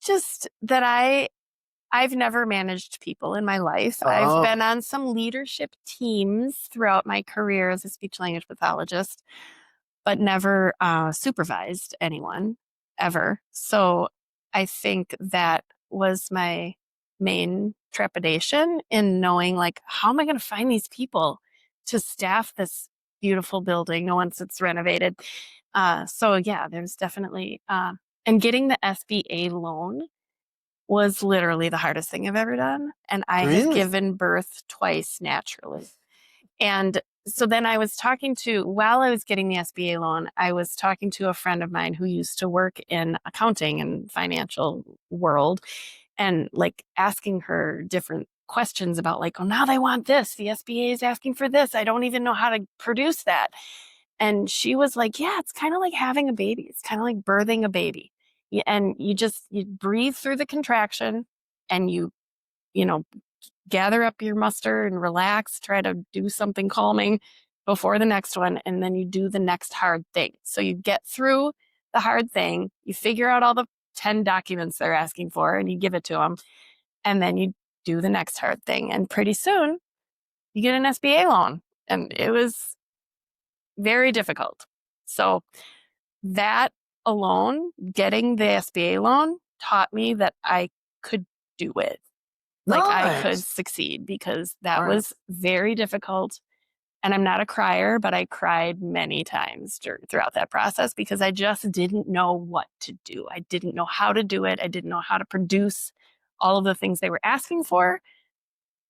Just that I've never managed people in my life. Oh. I've been on some leadership teams throughout my career as a speech language pathologist, but never supervised anyone ever. So I think that was my main trepidation in knowing, like, how am I going to find these people to staff this beautiful building once it's renovated? So yeah, there's definitely, and getting the SBA loan was literally the hardest thing I've ever done. And I have Really? given birth twice naturally. And so then while I was getting the SBA loan, I was talking to a friend of mine who used to work in accounting and financial world, and like asking her different questions about, like, oh, now they want this. The SBA is asking for this. I don't even know how to produce that. And she was like, yeah, it's kind of like having a baby. It's kind of like birthing a baby. And you breathe through the contraction, and you know, gather up your muster and relax, try to do something calming before the next one. And then you do the next hard thing. So you get through the hard thing, you figure out all the 10 documents they're asking for, and you give it to them. And then you do the next hard thing. And pretty soon you get an SBA loan. And it was very difficult. So that alone, getting the SBA loan, taught me that I could do it. Like, I could Nice. succeed, because that All right. was very difficult. And I'm not a crier, but I cried many times throughout that process, because I just didn't know what to do. I didn't know how to do it. I didn't know how to produce all of the things they were asking for,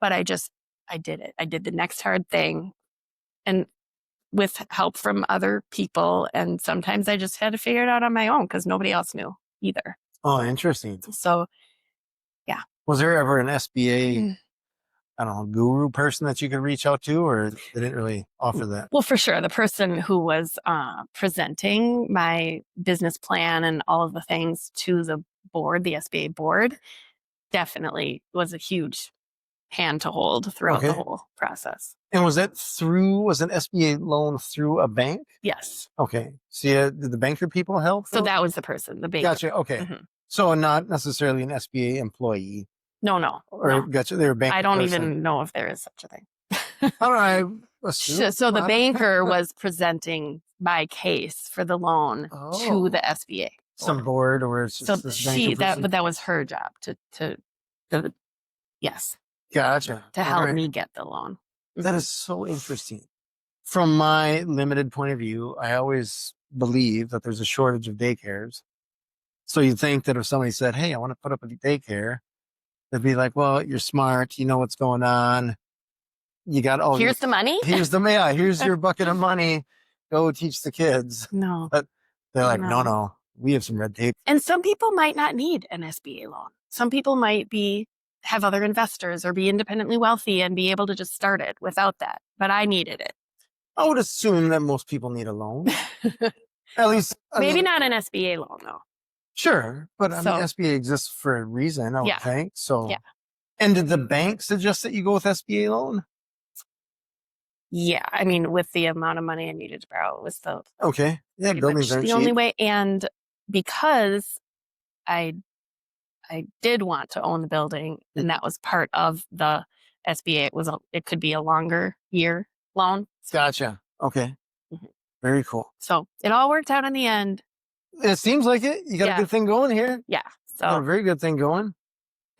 but I did it. I did the next hard thing, and with help from other people. And sometimes I just had to figure it out on my own, because nobody else knew either. Oh, interesting. So Was there ever an SBA, I don't know, guru person that you could reach out to, or they didn't really offer that? well, for sure, the person who was presenting my business plan and all of the things to the board, the SBA board, definitely was a huge hand to hold throughout the Okay. whole process. And was an SBA loan through a bank? Yes. Okay. So yeah, did the banker people help? So that was the person, the banker. Gotcha. Okay. Mhm. So not necessarily an SBA employee. No. Or gotcha. They were a banker. I don't person. even know if there is such a thing. All right. Assume. So the banker was presenting my case for the loan to the SBA. Some board, or it's So just this banker person? but that was her job yes, Gotcha. to All help right. me get the loan. That is so interesting. From my limited point of view, I always believe that there's a shortage of daycares. So you'd think that if somebody said, hey, I want to put up a daycare, they'd be like, well, you're smart. You know what's going on. You got all Here's the money. here's your bucket of money. Go teach the kids. No. But they're like, No. no, we have some red tape. And some people might not need an SBA loan. Some people might have other investors or be independently wealthy and be able to just start it without that. But I needed it. I would assume that most people need a loan. At least. Maybe not an SBA loan, though. Sure. But I So- mean, SBA exists for a reason, I would Yeah. think. So, Yeah. And did the bank suggest that you go with SBA loan? Yeah, I mean, with the amount of money I needed to borrow, it was Okay. Yeah, pretty buildings much aren't the only cheap. way. And because I did want to own the building, and that was part of the SBA. It could be a longer year loan. Gotcha. Okay. Mhm. Very cool. So it all worked out in the end. It seems like it. You got Yeah. a good thing going here. Yeah. Got a So very good thing going.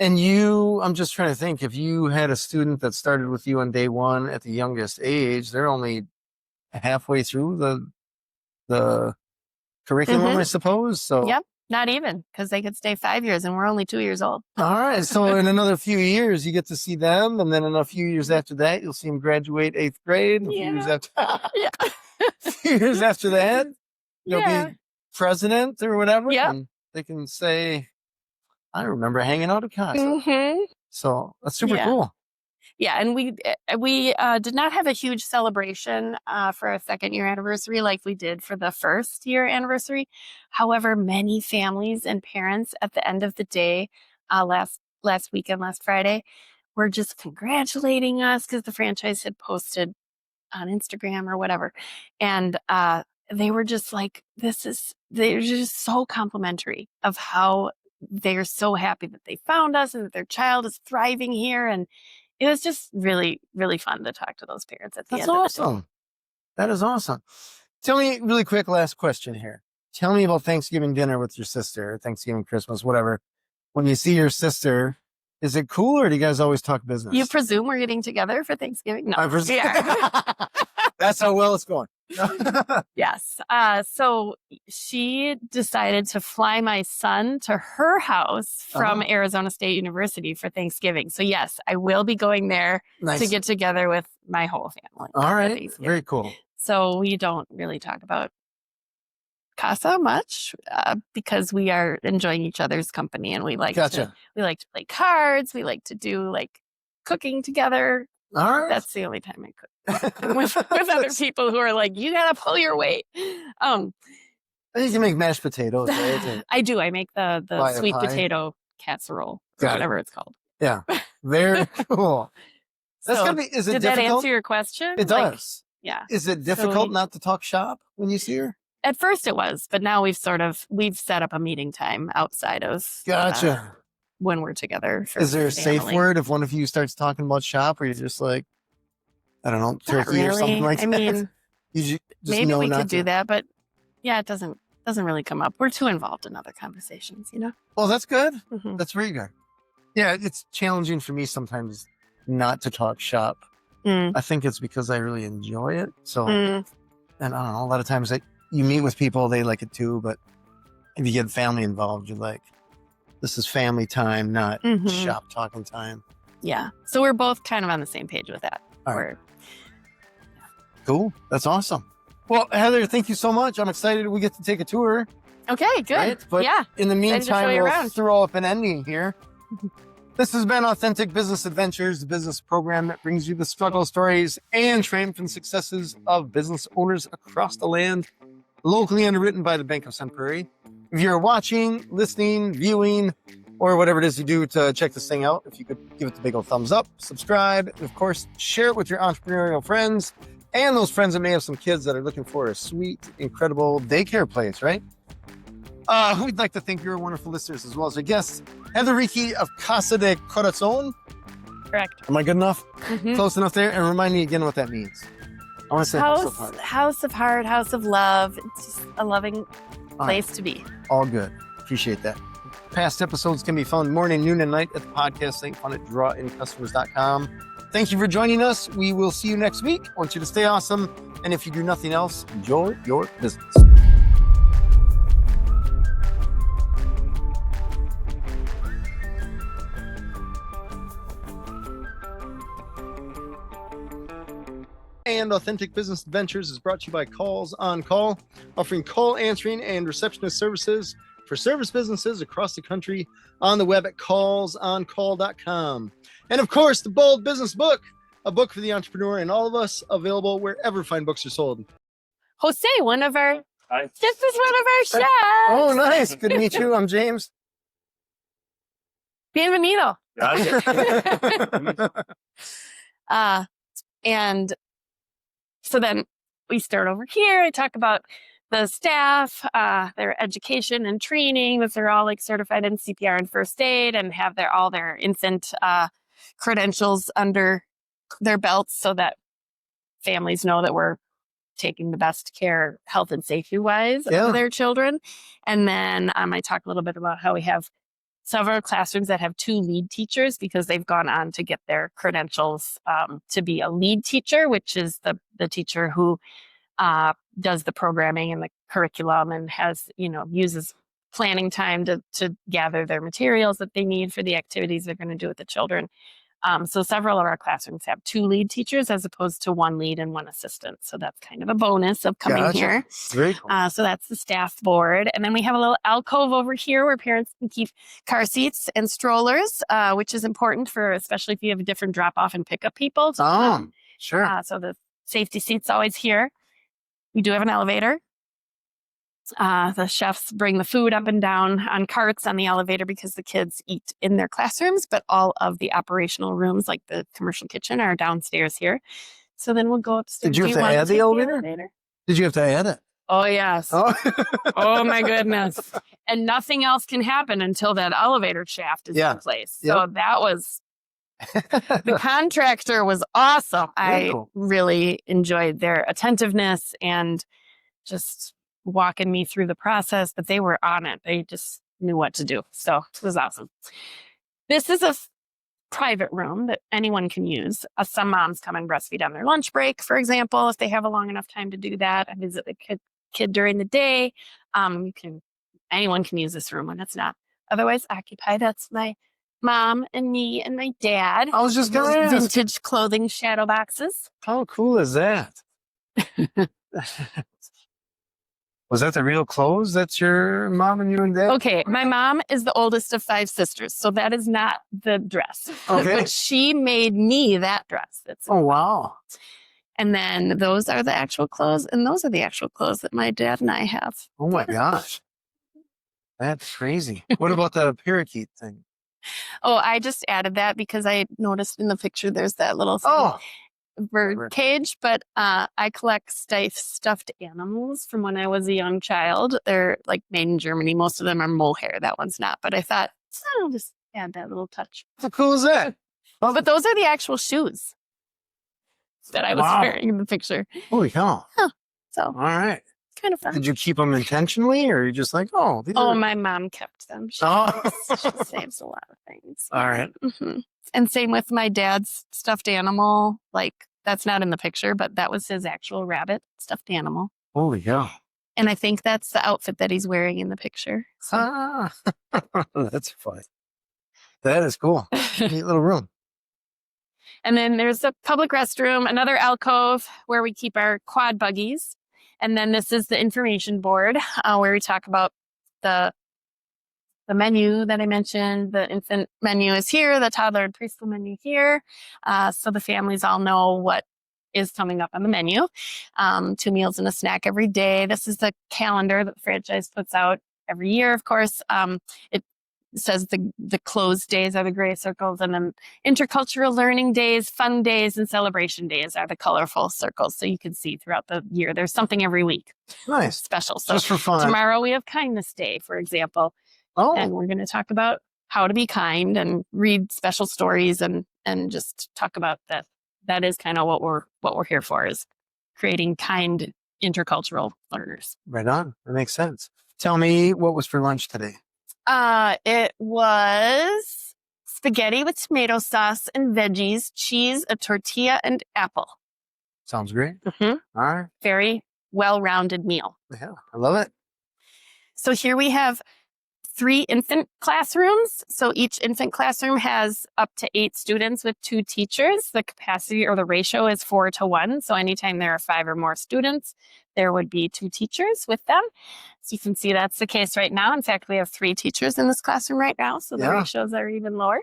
And I'm just trying to think, if you had a student that started with you on day one at the youngest age, they're only halfway through the curriculum, I suppose. So, Yep. Not even, because they could stay 5 years, and we're only 2 years old. all right. So in another few years, you get to see them. And then in a few years after that, you'll see them graduate 8th grade. And a few years Yeah. a few years after that, you'll Yeah. be president or whatever. Yep. And they can say, I remember hanging out at Casa. Mm-hmm. So that's super Yeah. cool. Yeah, and we did not have a huge celebration for our second year anniversary like we did for the first year anniversary. However, many families and parents at the end of the day, last weekend, last Friday, were just congratulating us because the franchise had posted on Instagram or whatever. And they were just like, they're just so complimentary of how they're so happy that they found us and that their child is thriving here. And it was just really, really fun to talk to those parents at the That's end of the day. awesome. That is awesome. Tell me really quick, last question here. Tell me about Thanksgiving dinner with your sister, Thanksgiving, Christmas, whatever. When you see your sister, is it cool or do you guys always talk business? You presume we're getting together for Thanksgiving? No. I presume. Yeah. That's how well it's going. Yes. So she decided to fly my son to her house from Arizona State University for Thanksgiving. So yes, I will be going there Nice. to get together with my whole family. All for right. Thanksgiving. Very cool. So we don't really talk about Casa much because we are enjoying each other's company, and we like to play cards. We like to do like cooking together. All right. That's the only time I cook with other people who are like, you gotta pull your weight. You can make mashed potatoes, right? I do. I make the sweet pie. potato casserole, or Got it. whatever it's called. Yeah. Very cool. That's So, gonna be. Is it did difficult? that answer your question? It Like, does. yeah. Is it difficult not to talk shop when you see her? At first it was, but now we've set up a meeting time outside of Gotcha. when we're together. For Is there a family. safe word if one of you starts talking about shop, or you're just like, I don't know, Not turkey or something really. like I that? mean, You just maybe know we not could do to. that, but yeah, it doesn't really come up. We're too involved in other conversations, you know? Well, that's good. Mhm. That's very good. Yeah, it's challenging for me sometimes not to talk shop. Mm. I think it's because I really enjoy it. So, Mm. and I don't know, a lot of times you meet with people, they like it too, but if you get family involved, you're like, this is family time, not Mhm. shop talking time. Yeah. So we're both kind of on the same page with that. All right. We're- Cool. That's awesome. Well, Heather, thank you so much. I'm excited we get to take a tour. Okay, good. Right? But yeah. in the to show meantime, you we'll around. throw up an ending here. This has been Authentic Business Adventures, the business program that brings you the struggle stories and triumphant successes of business owners across the land, locally underwritten by the Bank of Sun Prairie. If you're watching, listening, viewing, or whatever it is you do to check this thing out, if you could give it the big old thumbs up, subscribe, and of course, share it with your entrepreneurial friends and those friends that may have some kids that are looking for a sweet, incredible daycare place, right? We'd like to thank your wonderful listeners as well as our guests, Heather Reekie of Casa de Corazón. Correct. Am I good enough? Mhm. Close enough there? And remind me again what that means. I want to say house of heart. House of heart, house of love. It's just a loving place to be. All good. Appreciate that. Past episodes can be found morning, noon, and night at the podcast link found at drawincustomers.com. Thank you for joining us. We will see you next week. I want you to stay awesome. And if you do nothing else, enjoy your business. And Authentic Business Adventures is brought to you by Calls on Call, offering call answering and receptionist services for service businesses across the country on the web at callsoncall.com. And of course, the Bold Business Book, a book for the entrepreneur and all of us, available wherever fine books are sold. Jose, this is one of our chefs. Oh, nice. Good to meet you. I'm James. Bienvenido. And so then we start over here. I talk about the staff, their education and training, that they're all like certified in CPR and first aid and have all their infant credentials under their belts so that families know that we're taking the best care health and safety wise of their children. And then I talk a little bit about how we have several classrooms that have 2 lead teachers because they've gone on to get their credentials to be a lead teacher, which is the teacher who does the programming and the curriculum and has, uses planning time to gather their materials that they need for the activities they're going to do with the children. So several of our classrooms have 2 lead teachers as opposed to 1 lead and 1 assistant. So that's kind of a bonus of coming here. Very cool. So that's the staff board. And then we have a little alcove over here where parents can keep car seats and strollers, which is important especially if you have a different drop off and pick up people. Sure. So the safety seat's always here. We do have an elevator. The chefs bring the food up and down on carts on the elevator because the kids eat in their classrooms, but all of the operational rooms, like the commercial kitchen, are downstairs here. So then we'll go upstairs. Did you have to want add the take elevator? Did you have to add it? Oh, yes. Oh, Oh, my goodness. And nothing else can happen until that elevator shaft is Yeah. in place. Yep. So that was, the contractor was awesome. Very I cool. really enjoyed their attentiveness and just walking me through the process, but they were on it. They just knew what to do. So it was awesome. This is a private room that anyone can use. Some moms come and breastfeed on their lunch break, for example, if they have a long enough time to do that. I visit the kid during the day. Anyone can use this room when it's not otherwise occupied. That's my mom and me and my dad. I was just going to ask. Vintage clothing shadow boxes. How cool is that? Was that the real clothes? That's your mom and you and dad? Okay, my mom is the oldest of 5 sisters, so that is not the dress. Okay. But she made me that dress. Oh, wow. And then those are the actual clothes, and those are the actual clothes that my dad and I have. Oh, my gosh. That's crazy. What about the parakeet thing? Oh, I just added that because I noticed in the picture there's that little bird cage, but I collect stuffed animals from when I was a young child. They're like made in Germany. Most of them are mohair. That one's not, but I thought I'll just add that little touch. How cool is that? But those are the actual shoes that I was wearing in the picture. Holy cow. So All right. kind of fun. Did you keep them intentionally, or are you just like, oh, these are... My mom kept them. She saves a lot of things. All right. Mm-hmm. And same with my dad's stuffed animal. Like, that's not in the picture, but that was his actual rabbit stuffed animal. Holy cow. And I think that's the outfit that he's wearing in the picture. So. That's funny. That is cool. Neat little room. And then there's a public restroom, another alcove where we keep our quad buggies. And then this is the information board where we talk about the menu that I mentioned. The infant menu is here, the toddler and preschool menu here. So the families all know what is coming up on the menu. 2 meals and a snack every day. This is the calendar that the franchise puts out every year, of course. It says the closed days are the gray circles, and then intercultural learning days, fun days, and celebration days are the colorful circles. So you can see throughout the year, there's something every week. Nice. Special. So just for fun. Tomorrow we have Kindness Day, for example. Oh. And we're going to talk about how to be kind and read special stories and just talk about that. That is kind of what we're here for, is creating kind intercultural learners. Right on. That makes sense. Tell me, what was for lunch today? It was spaghetti with tomato sauce and veggies, cheese, a tortilla, and apple. Sounds great. Mm-hmm. All right. Very well-rounded meal. Yeah, I love it. So here we have 3 infant classrooms. So each infant classroom has up to 8 students with 2 teachers. The capacity or the ratio is 4 to 1. So anytime there are 5 or more students, there would be 2 teachers with them. So you can see that's the case right now. In fact, we have 3 teachers in this classroom right now. So the ratios are even lower.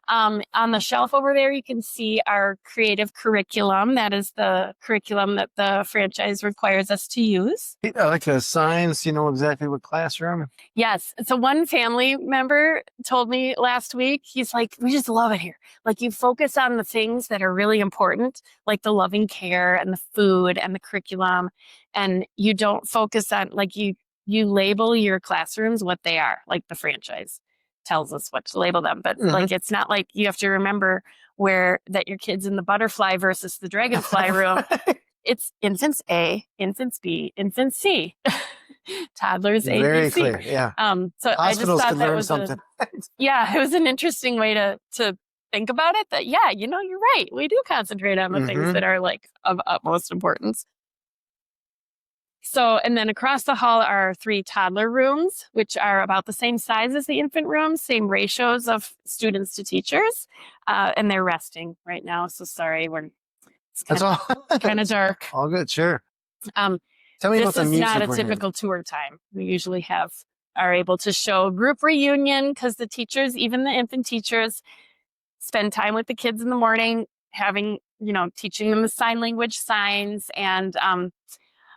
On the shelf over there, you can see our creative curriculum. That is the curriculum that the franchise requires us to use. Like the signs, you know exactly what classroom? Yes. So one family member told me last week, he's like, we just love it here. Like, you focus on the things that are really important, like the loving care and the food and the curriculum. And you don't focus on, like, you label your classrooms what they are, like the franchise tells us what to label them. But like, it's not like you have to remember that your kid's in the butterfly versus the dragonfly room. It's infants A, infants B, infants C, toddlers A, Very B, C. clear, yeah. So Hospitals I just thought can that learn was something. it was an interesting way to think about it. That you're right. We do concentrate on the things that are like of utmost importance. So, and then across the hall are 3 toddler rooms, which are about the same size as the infant rooms, same ratios of students to teachers, and they're resting right now. So sorry, it's kind of dark. All good, sure. Tell me about This the is music. not a we're typical tour time. We usually are able to show group reunion because the teachers, even the infant teachers, spend time with the kids in the morning, teaching them the sign language signs and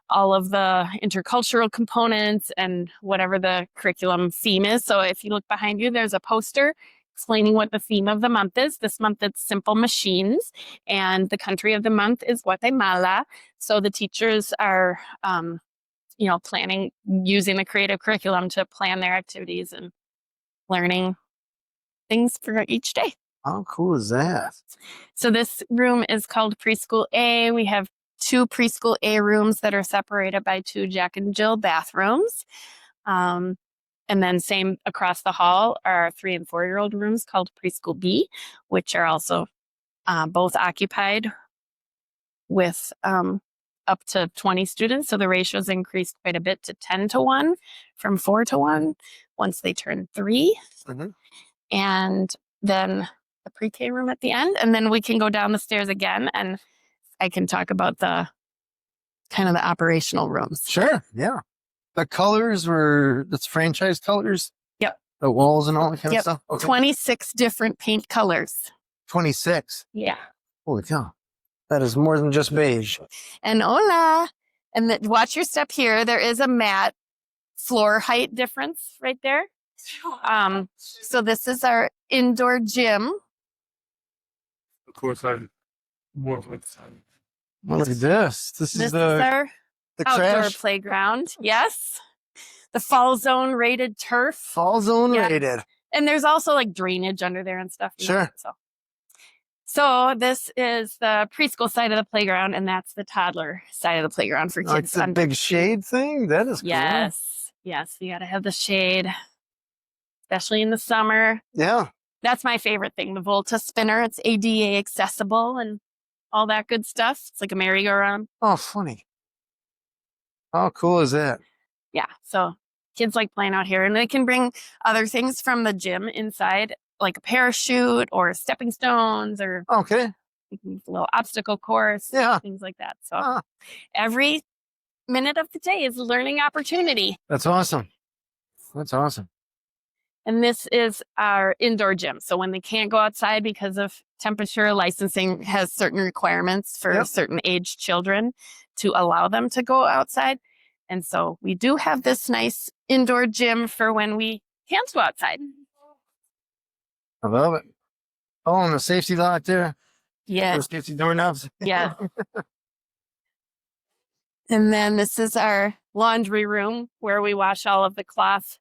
all of the intercultural components and whatever the curriculum theme is. So if you look behind you, there's a poster. explaining what the theme of the month is. This month it's simple machines, and the country of the month is Guatemala. So the teachers are, planning, using the creative curriculum to plan their activities and learning things for each day. How cool is that? So this room is called Preschool A. We have 2 Preschool A rooms that are separated by 2 Jack and Jill bathrooms. And then same across the hall are 3 and 4-year-old rooms called Preschool B, which are also both occupied with up to 20 students. So the ratio's increased quite a bit to 10-1 from 4-1 once they turn 3. Mm-hmm. And then the pre-K room at the end. And then we can go down the stairs again, and I can talk about the kind of the operational rooms. Sure. Yeah. The colors that's franchise colors? Yep. The walls and all that kind Yep. of stuff? Okay. 26 different paint colors. 26. Yeah. Holy cow. That is more than just beige. And hola. And watch your step here. There is a mat floor height difference right there. So this is our indoor gym. Of course, I'm more with time. Look at this. This is our the outdoor crash playground. Yes. The fall zone rated turf. fall zone Yeah. rated. And there's also like drainage under there and stuff. Sure. So this is the preschool side of the playground, and that's the toddler side of the playground for Oh, kids. it's a big shade thing? That is cool. Yes. Yes. You got to have the shade, especially in the summer. Yeah. That's my favorite thing. The Volta spinner. It's ADA accessible and all that good stuff. It's like a merry-go-round. Oh, funny. How cool is that? Yeah. So kids like playing out here, and they can bring other things from the gym inside, like a parachute or stepping stones or Okay. a little obstacle course, Yeah. things like that. So Ah, every minute of the day is a learning opportunity. that's awesome. That's awesome. And this is our indoor gym. So when they can't go outside because of temperature, licensing has certain requirements for Yep. certain age children to allow them to go outside. And so we do have this nice indoor gym for when we can't go outside. I love it. Oh, and the safety lock there. Yeah. The safety doorknobs. Yeah. And then this is our laundry room where we wash all of the cloth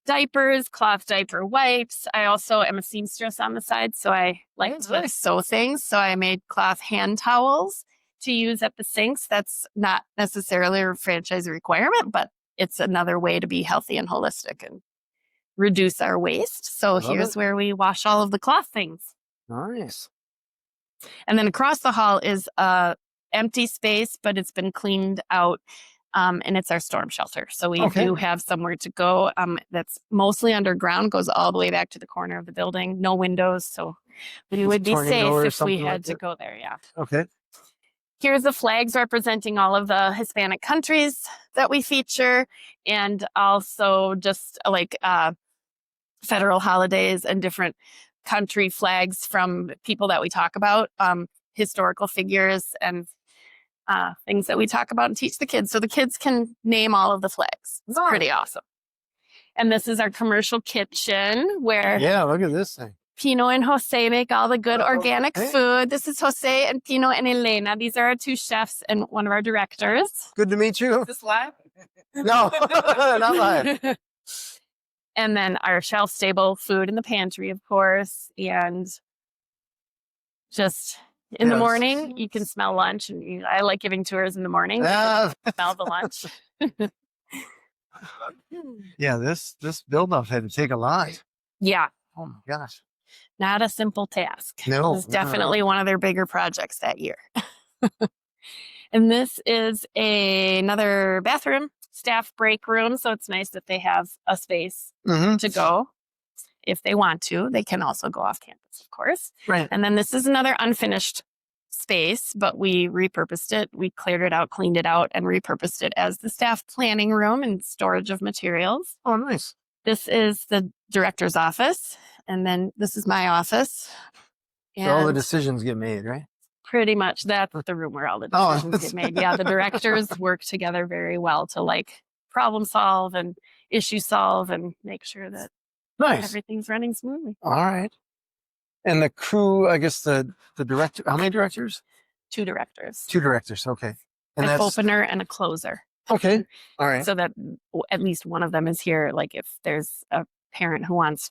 diapers, cloth diaper wipes. I also am a seamstress on the side, so I like That's to nice. sew things. So I made cloth hand towels to use at the sinks. That's not necessarily a franchise requirement, but it's another way to be healthy and holistic and reduce our waste. So Love here's it. where we wash all of the cloth things. Nice. And then across the hall is a empty space, but it's been cleaned out. And it's our storm shelter. So we Okay. do have somewhere to go that's mostly underground, goes all the way back to the corner of the building, no windows. So we would be tornado safe or if we something had like to that. go there. Yeah. Okay. Here's the flags representing all of the Hispanic countries that we feature, and also just like federal holidays and different country flags from people that we talk about, historical figures and things that we talk about and teach the kids. So the kids can name all of the flags. It's pretty awesome. And this is our commercial kitchen where Yeah, look at this thing. Pino and Jose make all the good organic okay. food. This is Jose and Pino and Elena. These are our 2 chefs and one of our directors. Good to meet you. This live? No, not live. And then our shelf stable food in the pantry, of course. And just in the Yes. morning, you can smell lunch. And I like giving tours in the morning. Ah, Smell the lunch. yeah, this build up had to take a lot. Yeah, Oh my gosh. not a simple task. No, It was definitely one of their bigger projects that year. And this is another bathroom, staff break room. So it's nice that they have a space Mm-hmm. to go if they want to. They can also go off campus, of course. Right. And then this is another unfinished space, but we repurposed it. We cleared it out, cleaned it out, and repurposed it as the staff planning room and storage of materials. Oh, nice. This is the director's office. And then this is my office. So all the And decisions get made, right? pretty much that's the room where all the Oh, decisions that's- get made. Yeah, the directors work together very well to like problem solve and issue solve and make sure that Nice. everything's running smoothly. All right. And the crew, I guess the director, how many directors? 2 directors, 2 directors. Okay. And an that's opener and a closer. okay. All right. So that at least one of them is here. Like if there's a parent who wants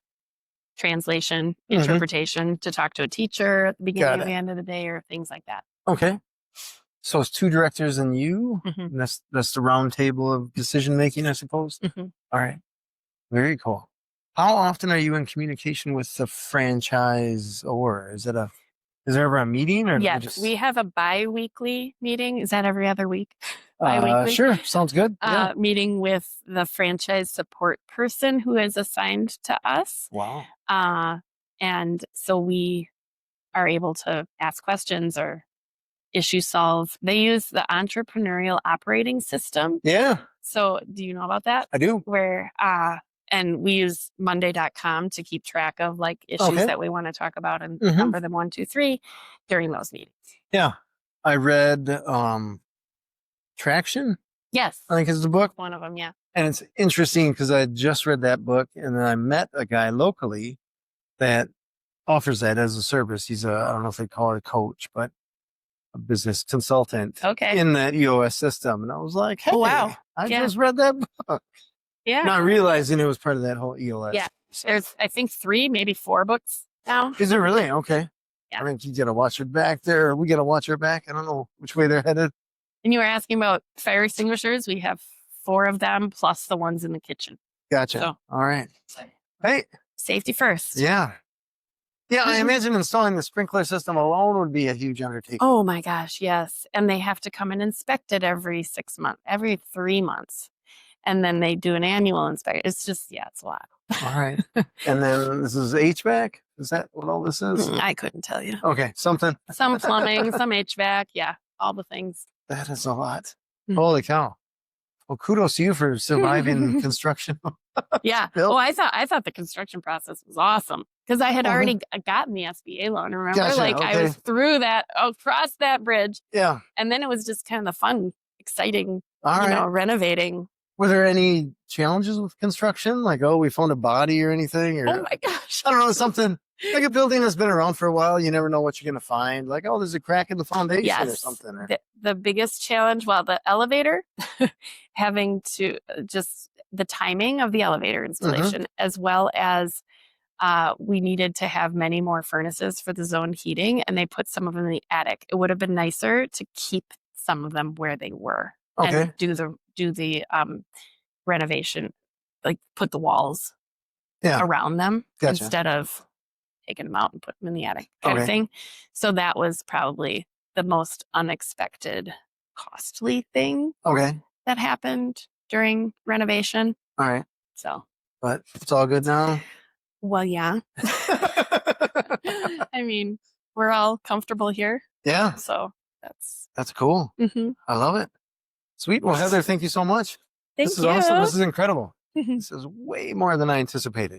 translation, interpretation to talk to a teacher at the beginning or the end of the day or things like that. Okay. So it's 2 directors and you. Mhm. And that's the round table of decision making, I suppose. Mhm. All right. Very cool. How often are you in communication with the franchise, or is there ever a meeting, or do they Yes, just we have a bi-weekly meeting. Is that every other week? Bi-weekly? sure, sounds good. Yeah. Meeting with the franchise support person who is assigned to us. Wow. And so we are able to ask questions or issue solve. They use the entrepreneurial operating system. Yeah, So do you know about that? I do. Where and we use monday.com to keep track of like issues Okay. that we want to talk about and Mhm. number them 1, 2, 3 during those meetings. Yeah. I read Traction, Yes. I think is the book. One of them, yeah. And it's interesting because I just read that book and then I met a guy locally that offers that as a service. He's I don't know if they call it a coach, but a business consultant Okay. in that EOS system. And I was like, hey, Oh, wow. I Yeah. just read that book. Yeah. Not realizing it was part of that whole EOS. Yeah. There's, I think, 3, maybe 4 books now. Is it really? Okay. Yeah. I think you got to watch it back there. We got to watch her back. I don't know which way they're headed. And you were asking about fire extinguishers. We have 4 of them plus the ones in the kitchen. Gotcha. So- All right. Hey, Safety first. yeah. Yeah, I imagine installing the sprinkler system alone would be a huge undertaking. Oh my gosh, yes. And they have to come and inspect it every 6 months, every 3 months. And then they do an annual inspection. It's just, yeah, it's a lot. All right. And then this is HVAC? Is that what all this is? I couldn't tell you. Okay, something. Some plumbing, some HVAC. Yeah, all the things. That is a lot. Mhm. Holy cow. Well, kudos to you for surviving construction. Yeah. Bill? Oh, I thought the construction process was awesome because I had Mhm. already gotten the SBA loan. Remember, Gotcha, like I okay. was through that, across that bridge, Yeah. and then it was just kind of the fun, exciting, All right. renovating. Were there any challenges with construction? Like, oh, we found a body or anything? Or Oh my gosh. I don't know, something like a building that's been around for a while. You never know what you're going to find. Like, oh, there's a crack in the foundation or Yes. something. Or, The biggest challenge, well, the elevator, having to just the timing of the elevator installation, as well as we needed to have many more furnaces for the zone heating, and they put some of them in the attic. It would have been nicer to keep some of them where they were Okay. and do the renovation, like put the walls Yeah. around them Gotcha. instead of taking them out and putting them in the attic kind of Okay. thing. So that was probably the most unexpected, costly thing Okay. that happened during renovation. All right. So, But it's all good now. well, yeah. I mean, we're all comfortable here. Yeah. So that's, That's cool. mhm. I love it. Sweet. Well, Heather, thank you so much. Thank This is you. awesome. This is incredible. This is way more than I anticipated.